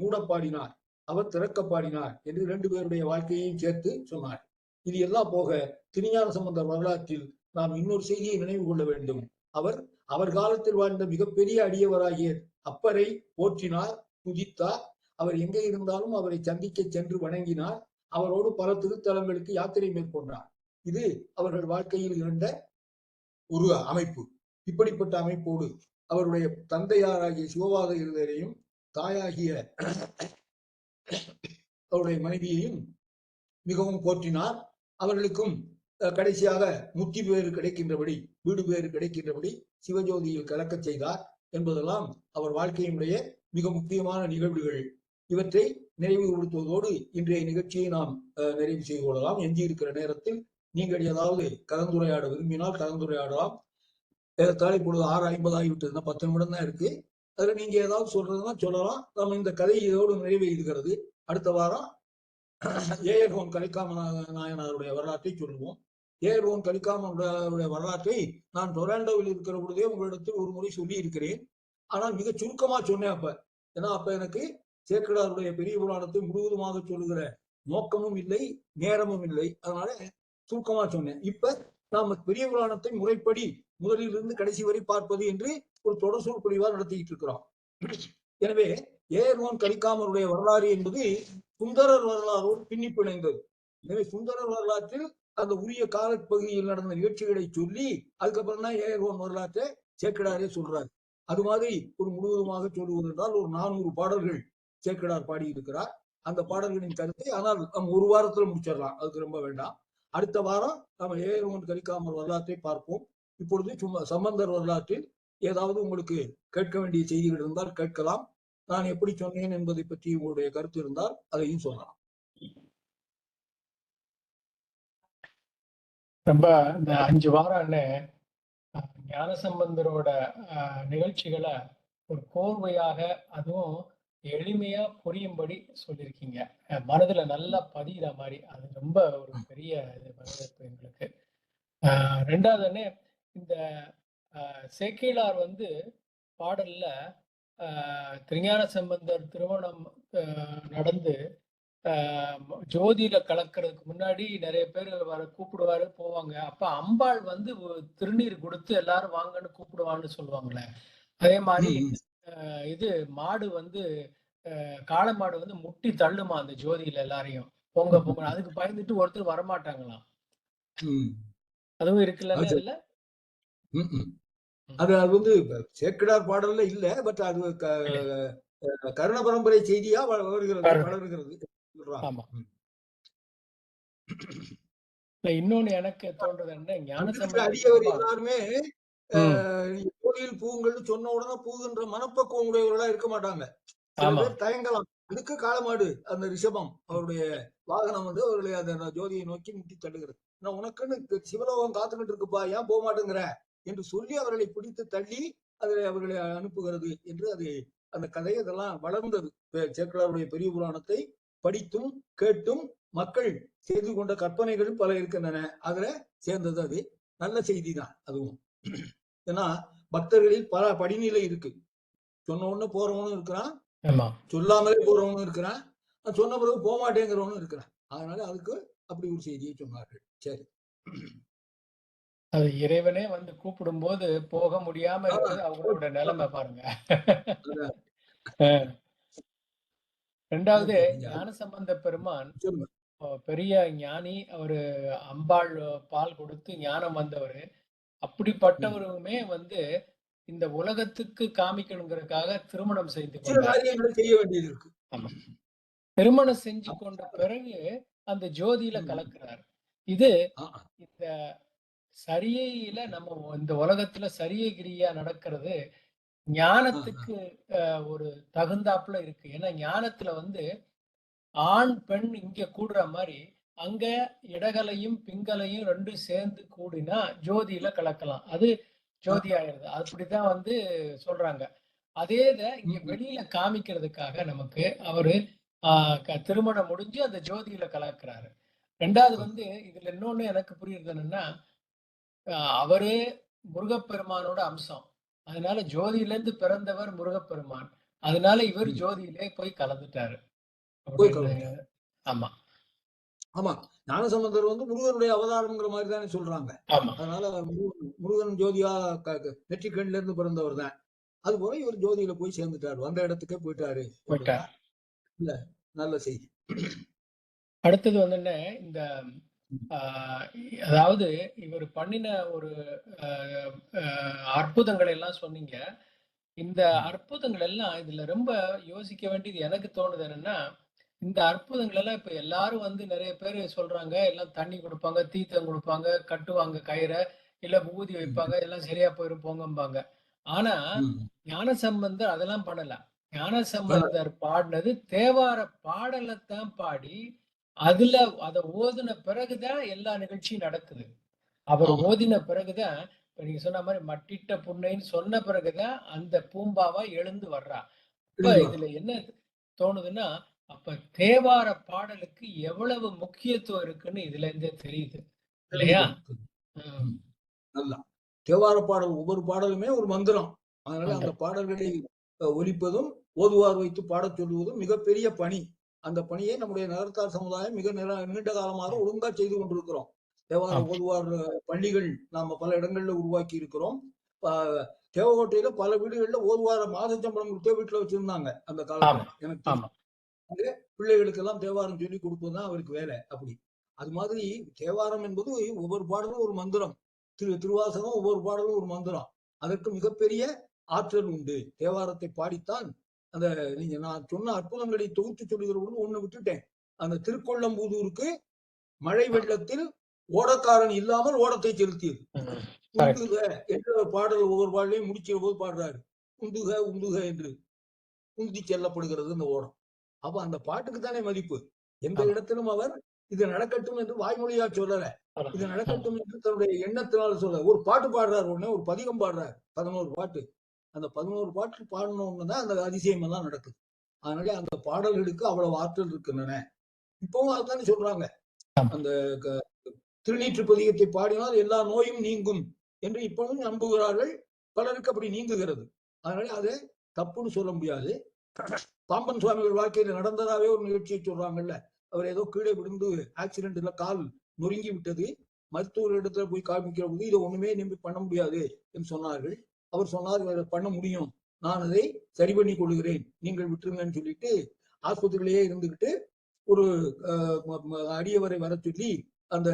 மூடப்பாடினார், அவர் திறக்க பாடினார் என்று 2 பேருடைய வாழ்க்கையையும் சேர்த்து சொன்னார். இது எல்லாம் போக திருஞான சம்பந்தர் வரலாற்றில் நாம் இன்னொரு செய்தியை நினைவு கொள்ள வேண்டும். அவர் காலத்தில் வாழ்ந்த மிகப்பெரிய அடியவராகிய அப்பரை போற்றினார், துதித்தார். அவர் எங்கே இருந்தாலும் அவரை சந்திக்க சென்று வணங்கினார். அவரோடு பல திருத்தலங்களுக்கு யாத்திரை மேற்கொண்டார். இது அவர்கள் வாழ்க்கையில் இருந்த ஒரு அமைப்பு. இப்படிப்பட்ட அமைப்போடு அவருடைய தந்தையாராகிய சிவபாத இருதரையும் தாயாகிய அவருடைய மனைவியையும் மிகவும் போற்றினார். அவர்களுக்கும் கடைசியாக முத்தி பேறு கிடைக்கின்றபடி, வீடு பேறு கிடைக்கின்றபடி சிவஜோதியில் கலக்க செய்தார் என்பதெல்லாம் அவர் வாழ்க்கையினுடைய மிக முக்கியமான நிகழ்வுகள். இவற்றை நினைவுபடுத்துவதோடு இன்றைய நிகழ்ச்சியை நாம் நிறைவு செய்து கொள்ளலாம். எஞ்சி இருக்கிற நேரத்தில் நீங்கள் ஏதாவது கலந்துரையாட விரும்பினால் கலந்துரையாடலாம். ஏறத்தாழ இப்பொழுது 6:50 ஆகிவிட்டதுன்னா 10 நிமிடம் தான் இருக்கு. அதுல நீங்க ஏதாவது சொல்றதுன்னா சொல்லலாம். நம்ம இந்த கதை இதோடு நிறைவேறுகிறது. அடுத்த வாரம் ஏஎர்ஹோன் கலிக்காம நாயனாருடைய வரலாற்றை சொல்லுவோம். ஏஎர்ஹோன் கலிக்காமனுடைய வரலாற்றை நான் டொராண்டோவில் இருக்கிற பொழுதே உங்களிடத்தில் ஒரு முறை சொல்லி இருக்கிறேன். ஆனால் மிக சுருக்கமா சொன்னேன் அப்ப. ஏன்னா அப்ப எனக்கு சேக்கிழாருடைய பெரிய புராணத்தை முழுவதுமாக சொல்லுகிற நோக்கமும் இல்லை, நேரமும் இல்லை. அதனால சுருக்கமா சொன்னேன். இப்ப நாம பெரிய புராணத்தை முறைப்படி முதலிலிருந்து கடைசி வரை பார்ப்பது என்று ஒரு தொடர் சொற்பொழிவா நடத்திக்கிட்டு இருக்கிறோம். எனவே ஏஎர்ஹோன் கலிக்காமருடைய வரலாறு என்பது சுந்தரர் வரலாறோடு பின்னி பிணைந்தது. எனவே சுந்தரர் வரலாற்றில் அந்த உரிய காலப்பகுதியில் நடந்த நிகழ்ச்சிகளை சொல்லி அதுக்கப்புறம் தான் ஏஎர்ஹோன் வரலாற்றை சேக்கிழாரே சொல்றாரு. அது மாதிரி ஒரு முழுவதுமாக சொல்லுவது என்றால் ஒரு 400 பாடல்கள் சேக்கிழார் பாடியிருக்கிறார். அந்த பாடல்களின் கருத்தை ஆனால் நம்ம ஒரு வாரத்துல முடிச்சிடலாம், அதுக்கு ரொம்ப வேண்டாம். அடுத்த வாரம் நம்ம ஏஎர்ஹோன் கலிக்காமர் வரலாற்றை பார்ப்போம். இப்பொழுது சும்மா சம்பந்தர் வரலாற்றில் ஏதாவது உங்களுக்கு கேட்க வேண்டிய செய்திகள் இருந்தால் கேட்கலாம். நான் எப்படி சொன்னேன் என்பதை பற்றி உங்களுடைய கருத்து இருந்தால் அதையும் சொல்லலாம். ரொம்ப இந்த 5 வாரம்னு ஞானசம்பந்தரோட நிகழ்ச்சிகளை ஒரு கோர்வையாக அதுவும் எளிமையா புரியும்படி சொல்லியிருக்கீங்க. மனதுல நல்லா பதிகிற மாதிரி. அது ரொம்ப ஒரு பெரிய வரவேற்பு எங்களுக்கு. ரெண்டாவது இந்த சேக்கிழார் பாடல்ல திருஞான சம்பந்தர் திருமணம் நடந்து ஜோதியில கலக்கிறதுக்கு முன்னாடி நிறைய பேர் கூப்பிடுவாரு, போவாங்க. அப்ப அம்பாள் திருநீர் கொடுத்து எல்லாரும் வாங்கன்னு கூப்பிடுவான்னு சொல்லுவாங்கல்ல. அதே மாதிரி இது மாடு காளை மாடு முட்டி தள்ளுமா அந்த ஜோதியில எல்லாரையும், பொங்க பொங்க. அதுக்கு பயந்துட்டு ஒருத்தர் வரமாட்டாங்களாம். அதுவும் இருக்குல்ல இல்ல? அது சேக்கிழார் பாடல்ல இல்ல, பட் அது கருண பரம்பரை செய்தியா வளர்கிறது. இன்னொன்னு எனக்கு தோன்றது என்ன, அடியவர் எல்லாருமே கோயில் பூங்கள்னு சொன்ன உடனே பூகுன்ற மனப்பக்குவம் உடையவர்களா இருக்க மாட்டாங்க. சில பேர் தயங்கலாம். அதுக்கு காளமாடு அந்த ரிஷபம் அவருடைய வாகனம் அவர்களை அந்த ஜோதியை நோக்கி முட்டி தள்ளுகிறது. நான் உனக்குன்னு சிவலோகம் காத்துக்கிட்டு இருக்குப்பா, ஏன் போக மாட்டேங்கிற என்று சொல்லி அவர்களை பிடித்து தள்ளி அதில் அவர்களை அனுப்புகிறது என்று அது அந்த கதை அதெல்லாம் வளர்ந்தது. சேக்கிழாருடைய பெரிய புராணத்தை படித்தும் கேட்டும் மக்கள் செய்து கொண்ட கற்பனைகளும் பல இருக்கின்றன. அதுல சேர்ந்தது அது. நல்ல செய்தி தான் அதுவும். ஏன்னா பக்தர்களில் பல படிநிலை இருக்கு. சொன்ன உடனே போறவனும் இருக்கிறான், சொல்லாமலே போறவனும் இருக்கிறான், சொன்ன பிறகு போக மாட்டேங்கிறவனும் இருக்கிறான். அதனால அதுக்கு அப்படி ஒரு செய்தியை சொன்னார்கள். சரி. அது இறைவனே வந்து கூப்பிடும்போது போக முடியாம ஆஹ் இருக்கிறது அவங்களோட நிலைமை பாருங்க. அதான். அஹ் 2வது நீங்க ஞானசம்பந்த பெருமான் சொல்லுங்க. பெரிய ஞானி. அவரு அம்பாள் பால் கொடுத்து ஞானம் வந்தவரு. அப்படிப்பட்டவருமே வந்து இந்த உலகத்துக்கு காமிக்கணுங்கிறதுக்காக திருமணம் செய்து சில கொண்டார். காரியங்களை செய்ய வேண்டியது இருக்கு. ஆமா. திருமணம் செஞ்சு அப்ப கொண்ட பிறகு அந்த ஜோதியில ம். கலக்கிறார். இது ஆஹ் இந்த சரியையில நம்ம இந்த உலகத்துல சரியை கிரியா நடக்கிறது ஆஹ் ஞானத்துக்கு ஒரு தகுந்தாப்புல இருக்கு. ஏன்னா ஞானத்துல வந்து ஆண், பெண் இங்க கூடுற மாரி, அங்க இடகலையும், பிங்கலையும் 2ம் சேர்ந்து கூடினா ஜோதியில கலக்கலாம். அது ஜோதி ஆஹ் ஆயிடுது. அப்படித்தான் வந்து சொல்றாங்க. அதே இத இங்க ம், ம். வெளியில காமிக்கிறதுக்காக நமக்கு அவரு ஆ திருமணம் முடிஞ்சு அந்த ஜோதியில கலக்குறாரு. 2வது வந்து இதுல இன்னொன்னு எனக்கு புரியுறது என்னன்னா, அவரே முருகப்பெருமானோட அம்சம். அதனால ஜோதியிலேருந்து பிறந்தவர் முருகப்பெருமான். அதனால இவர் ம். ஜோதியிலே போய் கலந்துட்டாரு. போய் அப்படின்னு கலந்துட்டார். ஆமா, ஆமா, ஞானசம்பந்தர் வந்து முருகனுடைய அவதாரம்ங்கிற மாதிரி தானே சொல்றாங்க. ஆமா. அதனால முருகன் ஜோதியா நெற்றிக்கண்ல இருந்து பிறந்தவர் தான். அது போல இவர் ஜோதியில போய் சேர்ந்துட்டாரு. வந்த இடத்துக்கே போயிட்டாரு போயிட்டார். என்பதுதான் இல்ல நல்ல செய்தி. அடுத்தது வந்து என்ன, இந்த ம். ஆ அதாவது இவர் பண்ணின ஒரு அ அ அற்புதங்களை எல்லாம் சொன்னீங்க. இந்த ம். அற்புதங்கள் எல்லாம் இதுல ரொம்ப யோசிக்க வேண்டியது எனக்கு தோணுது என்னன்னா, இந்த அற்புதங்கள் எல்லாம் இப்ப எல்லாரும் வந்து நெறைய பேரு சொல்றாங்க. எல்லாம் தண்ணி குடுப்பாங்க, தீர்த்தம் குடுப்பாங்க, கட்டுவாங்க கயிற, இல்ல விபூதி ம். வைப்பாங்க, எல்லாம் சரியா போயிரும் போங்கம்பாங்க. ஆனா, ம். ஞானசம்பந்தர் அதெல்லாம் பண்ணல. அதான். ஞானசம்பந்தர் பாடுனது தேவார பாடலத்தான் பாடி, அதுல அத ஓதுன பிறகு தான் எல்லா நிகழ்ச்சியும் நடக்குது. அவர் ஆமா. ஓதின பிறகு தான், இப்ப நீங்க சொன்ன மாரி மட்டிட்ட புன்னைன்னு சொன்ன பிறகு தான் அந்த பூம்பாவா எழுந்து வர்றா. அப்ப எழுந்து இதுல வர்றோம். என்ன தோணுதுன்னா, அப்ப தேவார பாடலுக்கு எவ்வளவு முக்கியத்துவம் இருக்குன்னு இதுல இருந்தே தெரியுது. இல்லையா? தெரிஞ்சுக்கிறோம். ம். ம். நல்லா. தேவார பாடல் ஒவ்வொரு பாடலுமே ஒரு மந்திரம். அதனால அந்த மந்திரம். பாடல்களை ஒலிப்பதும், ஓதுவார் வைத்து பாடச் சொல்லுவதும் மிகப்பெரிய பணி. அந்த பணியை நம்முடைய நகரத்தார் சமுதாயம் மிக நீண்ட காலமாக ஆம். ஒழுங்கா செய்து கொண்டிருக்கிறோம். தேவார ஆம். ஓதுவார் பள்ளிகள் நாம பல இடங்கள்ல உருவாக்கி இருக்கிறோம். ப தேவகோட்டையில பல வீடுகள்ல ஓதுவார மாத சம்பளம் கொடுத்தே வீட்டுல வச்சிருந்தாங்க அந்த காலத்துல. ஆமா. எனக்கு தெரியும். ஆமா. பிள்ளைகளுக்கெல்லாம் தேவாரம் சொல்லிக் கொடுப்பதுதான் அவருக்கு வேலை. அப்படி. அது மாதிரி தேவாரம் என்பது ஒவ்வொரு பாடலும் ஒரு மந்திரம். திருவாசகம் ஒவ்வொரு பாடலும் ஒரு மந்திரம். அதற்கு மிகப்பெரிய ஆற்றல் உண்டு. தேவாரத்தை பாடித்தான் அந்த நீங்க நான் சொன்ன அற்புதங்களை தொகுத்து சொல்லுகிற பொழுது ஒண்ணு விட்டுட்டேன். அந்த திருக்கொள்ளம்புதூருக்கு மழை ஆ. வெள்ளத்தில் ஓடக்காரன் இல்லாமல் ஓடத்தை செலுத்தியது. ம். கரெக்ட். உந்துக என்ற பாடல் ஒவ்வொரு பாடலையும் முடிக்கிற போது பாடுறாரு. உந்துக உந்துக என்று உந்தி செல்லப்படுகிறது இந்த ஓடம். அப்ப அந்த பாட்டுக்கு தானே மதிப்பு. எந்த ஆமா. இடத்திலும் அவர் இது நடக்கட்டும் என்று வாய்மொழியா சொல்லல. இது ஆமா. நடக்கட்டும் என்று தன்னுடைய எண்ணத்தினால சொல்ல. ஒரு பாட்டு பாடுறார் உடனே ஒரு பதிகம் பாடுறார். 11 பாட்டு. அந்த 11 பாட்டு பாடின உடனே தான் அந்த அதிசயம் எல்லாம் நடக்குது. அதனால அந்த பாடல்களுக்கு அவ்வளவு ஆற்றல் இருக்கின்றன. இப்பவும் அதுதானே சொல்றாங்க. ஆமா. அந்த திருநீற்று பதிகத்தை பாடினால் எல்லா நோயும் நீங்கும் என்று இப்பவும் நம்புகிறார்கள். பலருக்கு அப்படி நீங்குகிறது. அதனால அதை தப்புன்னு சொல்ல முடியாது. பாம்பன் சுவாமிகள் வாழ்க்கையில நடந்ததாவே ஒரு நிகழ்ச்சியை சொல்றாங்கல்ல. அவர் ஏதோ கீழே விழுந்து ஆக்சிடென்ட்ல கால் நொறுங்கி விட்டது. மருத்துவர் இடத்துல போய் காமிக்கிற போது இதை ஒண்ணுமே நம்பி பண்ண முடியாது என்று சொன்னார்கள். அவர் சொன்னார் பண்ண முடியும். நான் அதை சரி பண்ணி கொள்கிறேன். நீங்கள் விட்டுருங்கன்னு சொல்லிட்டு ஆஸ்பத்திரியிலேயே இருந்துகிட்டு ஒரு அடியவரை வர சொல்லி அந்த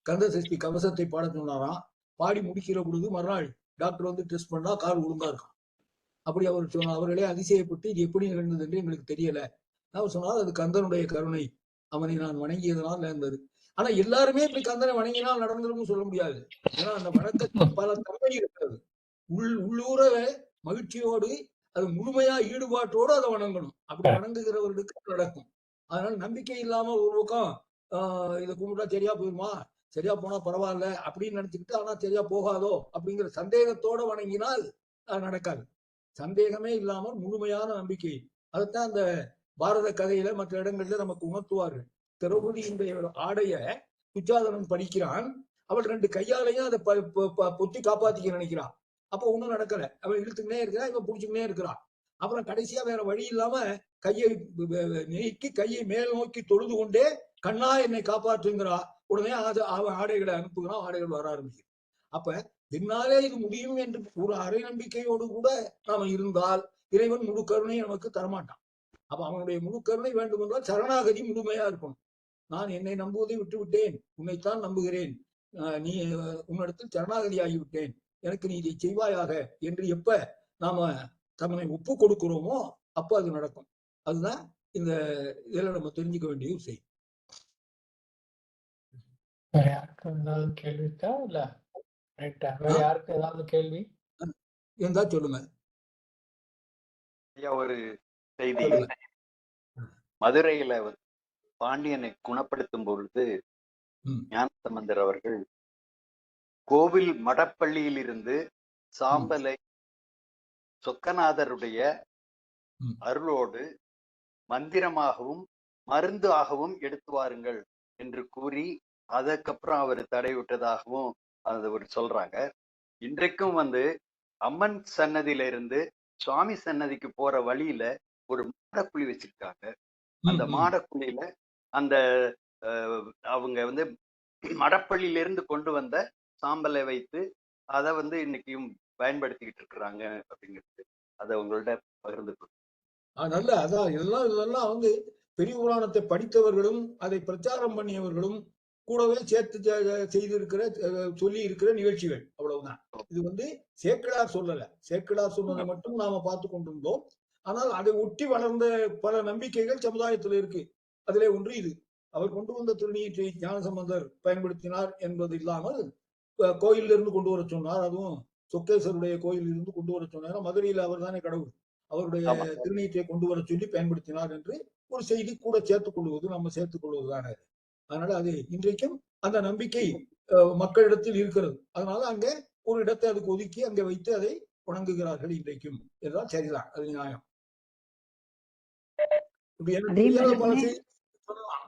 கந்த சஷ்டி கவசத்தை பாட சொன்னாராம். பாடி முடிக்கிற பொழுது மறுநாள் டாக்டர் வந்து டெஸ்ட் பண்ணா கால் ஒழுங்கா இருக்கும். அப்படி அவர் சொன்ன அவர்களே அதிசயப்பட்டு இது எப்படி நிகழ்ந்தது என்று எங்களுக்கு தெரியல. அவர் சொன்னார் அது கந்தனுடைய கருணை. அவனை நான் வணங்கியதனால் நேர்ந்தது. ஆனா எல்லாருமே இப்படி கந்தனை வணங்கினால் நடந்துரும்னு சொல்ல முடியாது. ஏன்னா அந்த வணக்கத்தில் பல தன்மை இருக்கிறது. உள்ளூர மகிழ்ச்சியோடு அது முழுமையா ஈடுபாட்டோடு அதை வணங்கணும். அப்படி வணங்குகிறவர்களுக்கு நடக்கும். அதனால நம்பிக்கை இல்லாம ஒரு பக்கம் இதை கும்பிட்டா சரியா போயிருமா, சரியா போனா பரவாயில்ல அப்படின்னு நினைச்சுக்கிட்டு ஆனா சரியா போகாதோ அப்படிங்கிற சந்தேகத்தோட வணங்கினால் நடக்காது. சந்தேகமே இல்லாமல் முழுமையான நம்பிக்கை. அதைத்தான் அந்த பாரத கதையில மற்ற இடங்கள்ல நமக்கு உணர்த்துவார்கள். திரௌபதியினுடைய ஆடைய துச்சாதனன் படிக்கிறான். அவள் 2 கையாலையும் அதை பொத்தி காப்பாத்திக்க நினைக்கிறான். அப்ப ஒண்ணும் நடக்கல. அவன் இழுத்துக்கினே இருக்கிறான், இவன் புடிச்சுக்கினே இருக்கிறான். அப்புறம் கடைசியா வேற வழி இல்லாம கையை நீக்கி கையை மேல் நோக்கி தொழுது கொண்டே கண்ணா என்னை காப்பாற்றுங்கிறா. உடனே அவன் ஆடைகளை அனுப்புகிறான். ஆடைகள் வர ஆரம்பிக்கும். அப்ப என்னாலே இது முடியும் என்று ஒரு அரை நம்பிக்கையோடு கூட நாம இருந்தால் இறைவன் முழு கருணை நமக்கு தரமாட்டான். அப்ப அவனுடைய முழு கருணை வேண்டும் என்றால் சரணாகதி முழுமையா இருக்கணும். நான் என்னை நம்புவதை விட்டு விட்டேன், உன்னைத்தான் நம்புகிறேன், நீ உன்னிடத்தில் சரணாகதி ஆகிவிட்டேன், எனக்கு நீ இதை செய்வாயாக என்று எப்ப நாம தன்னை ஒப்பு கொடுக்கிறோமோ அப்ப அது நடக்கும். அதுதான் இந்த இதுல நம்ம தெரிஞ்சுக்க வேண்டிய ஒரு செய்தி. வேற யாருக்கும் ஏதாவது கேள்வி இருக்கா? இல்ல ரைட்டா? வேற யாருக்கு ஏதாவது கேள்வி இருந்தா சொல்லுங்க. ஒரு செய்தி, மதுரையில பாண்டியனை குணப்படுத்தும் பொழுது ஞானசம்பந்தர் அவர்கள் கோவில் மடப்பள்ளியில் இருந்து சாம்பலை சொக்கநாதருடைய அருளோடு மந்திரமாகவும் மருந்து ஆகவும் எடுத்து வாருங்கள் என்று கூறி அதுக்கப்புறம் அவர் தடை விட்டதாகவும் அது ஒரு சொல்றாங்க. இன்றைக்கும் அம்மன் சன்னதியில இருந்து சுவாமி சன்னதிக்கு போற வழியில ஒரு மாடக்குழி வச்சிருக்காங்க. அந்த மாடக்குழியில அந்த அவங்க மடப்பள்ளியில இருந்து கொண்டு வந்த சாம்பலை வைத்து அதை இன்னைக்கும் பயன்படுத்திக்கிட்டு இருக்கிறாங்க அப்படிங்கிறது அதை உங்கள்ட்ட பகிர்ந்து நல்ல அதான் இதெல்லாம் பெரிய புராணத்தை படித்தவர்களும் அதை பிரச்சாரம் பண்ணியவர்களும் கூடவே சேர்த்து செய்திருக்கிற சொல்லி இருக்கிற நிகழ்ச்சிகள். அவ்வளவுதான். இது சேக்கிழார் சொல்லல. சேக்கிழார் சொன்னதை மட்டும் நாம பார்த்து கொண்டிருந்தோம். ஆனால் அதை ஒட்டி வளர்ந்த பல நம்பிக்கைகள் சமுதாயத்தில் இருக்கு. அதிலே ஒன்று இது. அவர் கொண்டு வந்த திருநீற்றை ஞானசம்பந்தர் பயன்படுத்தினார் என்பது இல்லாமல் கோயிலிருந்து கொண்டு வர சொன்னார். அதுவும் சொக்கேஸ்வருடைய கோயிலில் இருந்து கொண்டு வர சொன்னார். மதுரையில் அவர் தானே கடவுள். அவருடைய திருநீற்றை கொண்டு வர சொல்லி பயன்படுத்தினார் என்று ஒரு செய்தி கூட சேர்த்துக் கொள்வது நம்ம சேர்த்துக் கொள்வதுதானே. அதனால அது இன்றைக்கும் அந்த நம்பிக்கை மக்களிடத்தில் இருக்கிறது. அதனால அங்கே ஒரு இடத்தை அதுக்கு ஒதுக்கி அங்கே வைத்து அதை வணங்குகிறார்கள் இன்றைக்கும் என்றால் சரிதான். அது நியாயம். பல செய்தி சொல்லலாம்.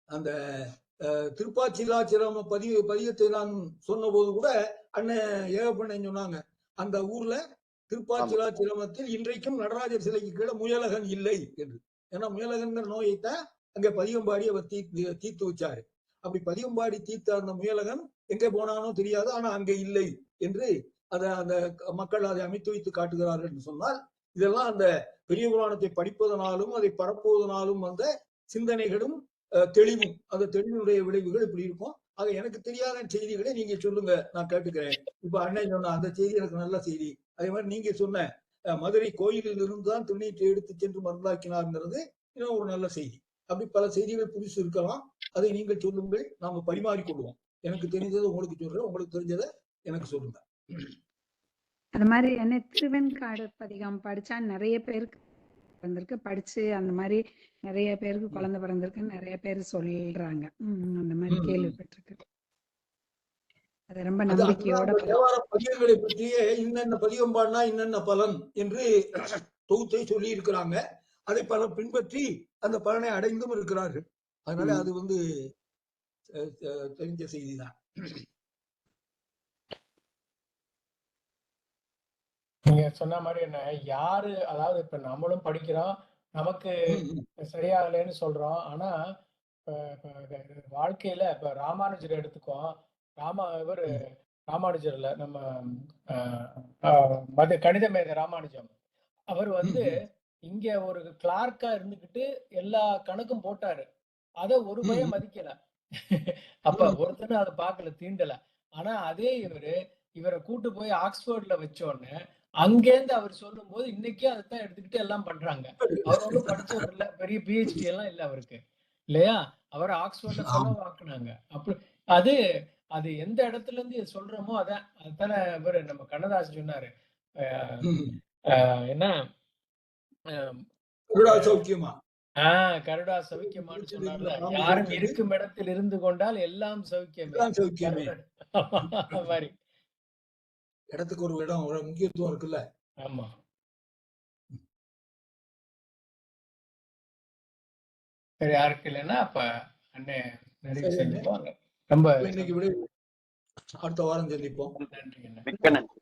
அந்த திருப்பாச்சிலாச்சிரம பதிகத்தை நான் சொன்ன போது கூட அண்ணன் ஏகப்பண்ணன் சொன்னாங்க, அந்த ஊர்ல திருப்பாச்சிலாச்சிரமத்தில் இன்றைக்கும் நடராஜர் சிலைக்கு கீழே முயலகன் இல்லை என்று. ஏன்னா முயலகன்கிற நோயைத்தான் அங்க பதிகம்பாடி அவர் தீர்த்து வச்சாரு. அப்படி பதிகம்பாடி தீர்த்த அந்த முயலகன் எங்க போனானோ தெரியாது, ஆனா அங்க இல்லை என்று அந்த மக்கள் அதை அமைத்து வைத்து காட்டுகிறார்கள் என்று சொன்னால், இதெல்லாம் அந்த பெரிய புராணத்தை படிப்பதனாலும் அதை பரப்புவதனாலும் வந்த சிந்தனைகளும் தெளிவும், அந்த தெளிவினுடைய விளைவுகள் இப்படி இருக்கும். ஆக எனக்கு தெரியாத செய்திகளை நீங்க சொல்லுங்க, நான் கேட்டுக்கிறேன். இப்ப அண்ணன் சொன்ன அந்த செய்தி எனக்கு நல்ல செய்தி. அதே மாதிரி நீங்க சொன்ன மதுரை கோயிலில் இருந்துதான் திருநீற்றை எடுத்து சென்று மருந்தாக்கினார்ங்கிறது இன்னும் ஒரு நல்ல செய்தி. அப்படி பல செய்திகள் புதுசு இருக்கலாம். அதை நீங்கள் சொல்லுங்கள், நாம பரிமாறிக்கொள்வோம். எனக்கு தெரிஞ்சதை உங்களுக்கு சொல்றேன், உங்களுக்கு தெரிஞ்சதை எனக்கு சொல்லுங்க. அது மாதிரி என்ன திருவெண்காடு பதிகம் படிச்சா நிறைய பேருக்கு பிறந்திருக்கு, படிச்சு அந்த மாதிரி நிறைய பேருக்கு குழந்தை பிறந்திருக்குன்னு நிறைய பேர் சொல்றாங்க. அந்த மாதிரி கேள்விப்பட்டிருக்கு. அது ரொம்ப நம்பிக்கையோட தேவார பதிகங்களை பற்றியே இன்னென்ன பதிகம் பாடினா இன்னென்ன பலன் என்று தொகுத்தை சொல்லி இருக்கிறாங்க. அதை பலர் பின்பற்றி அந்த பலனை அடைந்தும் இருக்கிறார்கள். அதனால அது தெரிஞ்ச செய்திதான். நீங்க சொன்ன மாதிரி என்ன யாரு, அதாவது இப்ப நம்மளும் படிக்கிறோம், நமக்கு சரியாகலைன்னு சொல்றோம். ஆனா வாழ்க்கையில இப்ப ராமானுஜர் எடுத்துக்கோம். இவர் ராமானுஜர்ல நம்ம கணித மேத ராமானுஜம் அவர் இங்க ஒரு கிளார்க்கா இருந்துகிட்டு எல்லா கணக்கும் போட்டாரு. அத ஒரு பயம் மதிக்கல. அப்ப ஒருத்தனை அதை பார்க்கல, தீண்டல. ஆனா அதே இவரை கூட்டு போய் ஆக்ஸ்போர்ட்ல வச்சோன்னு அங்கேருந்து அவர் சொல்லும் போது இன்னைக்கே அதைத்தான் எடுத்துக்கிட்டு எல்லாம் பண்றாங்க. அவர் ஒன்றும் படிச்சவர் இல்ல, பெரிய பிஹெச்டி எல்லாம் இல்ல அவருக்கு, இல்லையா? அவர் ஆக்ஸ்போர்ட்ல சொல்ல வாக்குனாங்க. அப்படி அது எந்த இடத்துல இருந்து சொல்றோமோ அதானே இவரு நம்ம கண்ணதாசன் சொன்னாரு, என்ன கருடா சௌக்கியமான்னு சொன்னார்ல, யாரும் இருக்கும் இடத்தில் இருந்து கொண்டால் எல்லாம் சௌக்கியமே. மாதிரி இடத்துக்கு ஒரு இடம் ஒரு முக்கியத்துவம் இருக்குல்ல. ஆமா. சரி, யாருக்கு இல்லைன்னா அப்ப அண்ணே நிறைய செஞ்சுப்பாங்க. ரொம்ப இன்னைக்கு விட அடுத்த வாரம் சந்திப்போம். நன்றி. மிக்க நன்றி.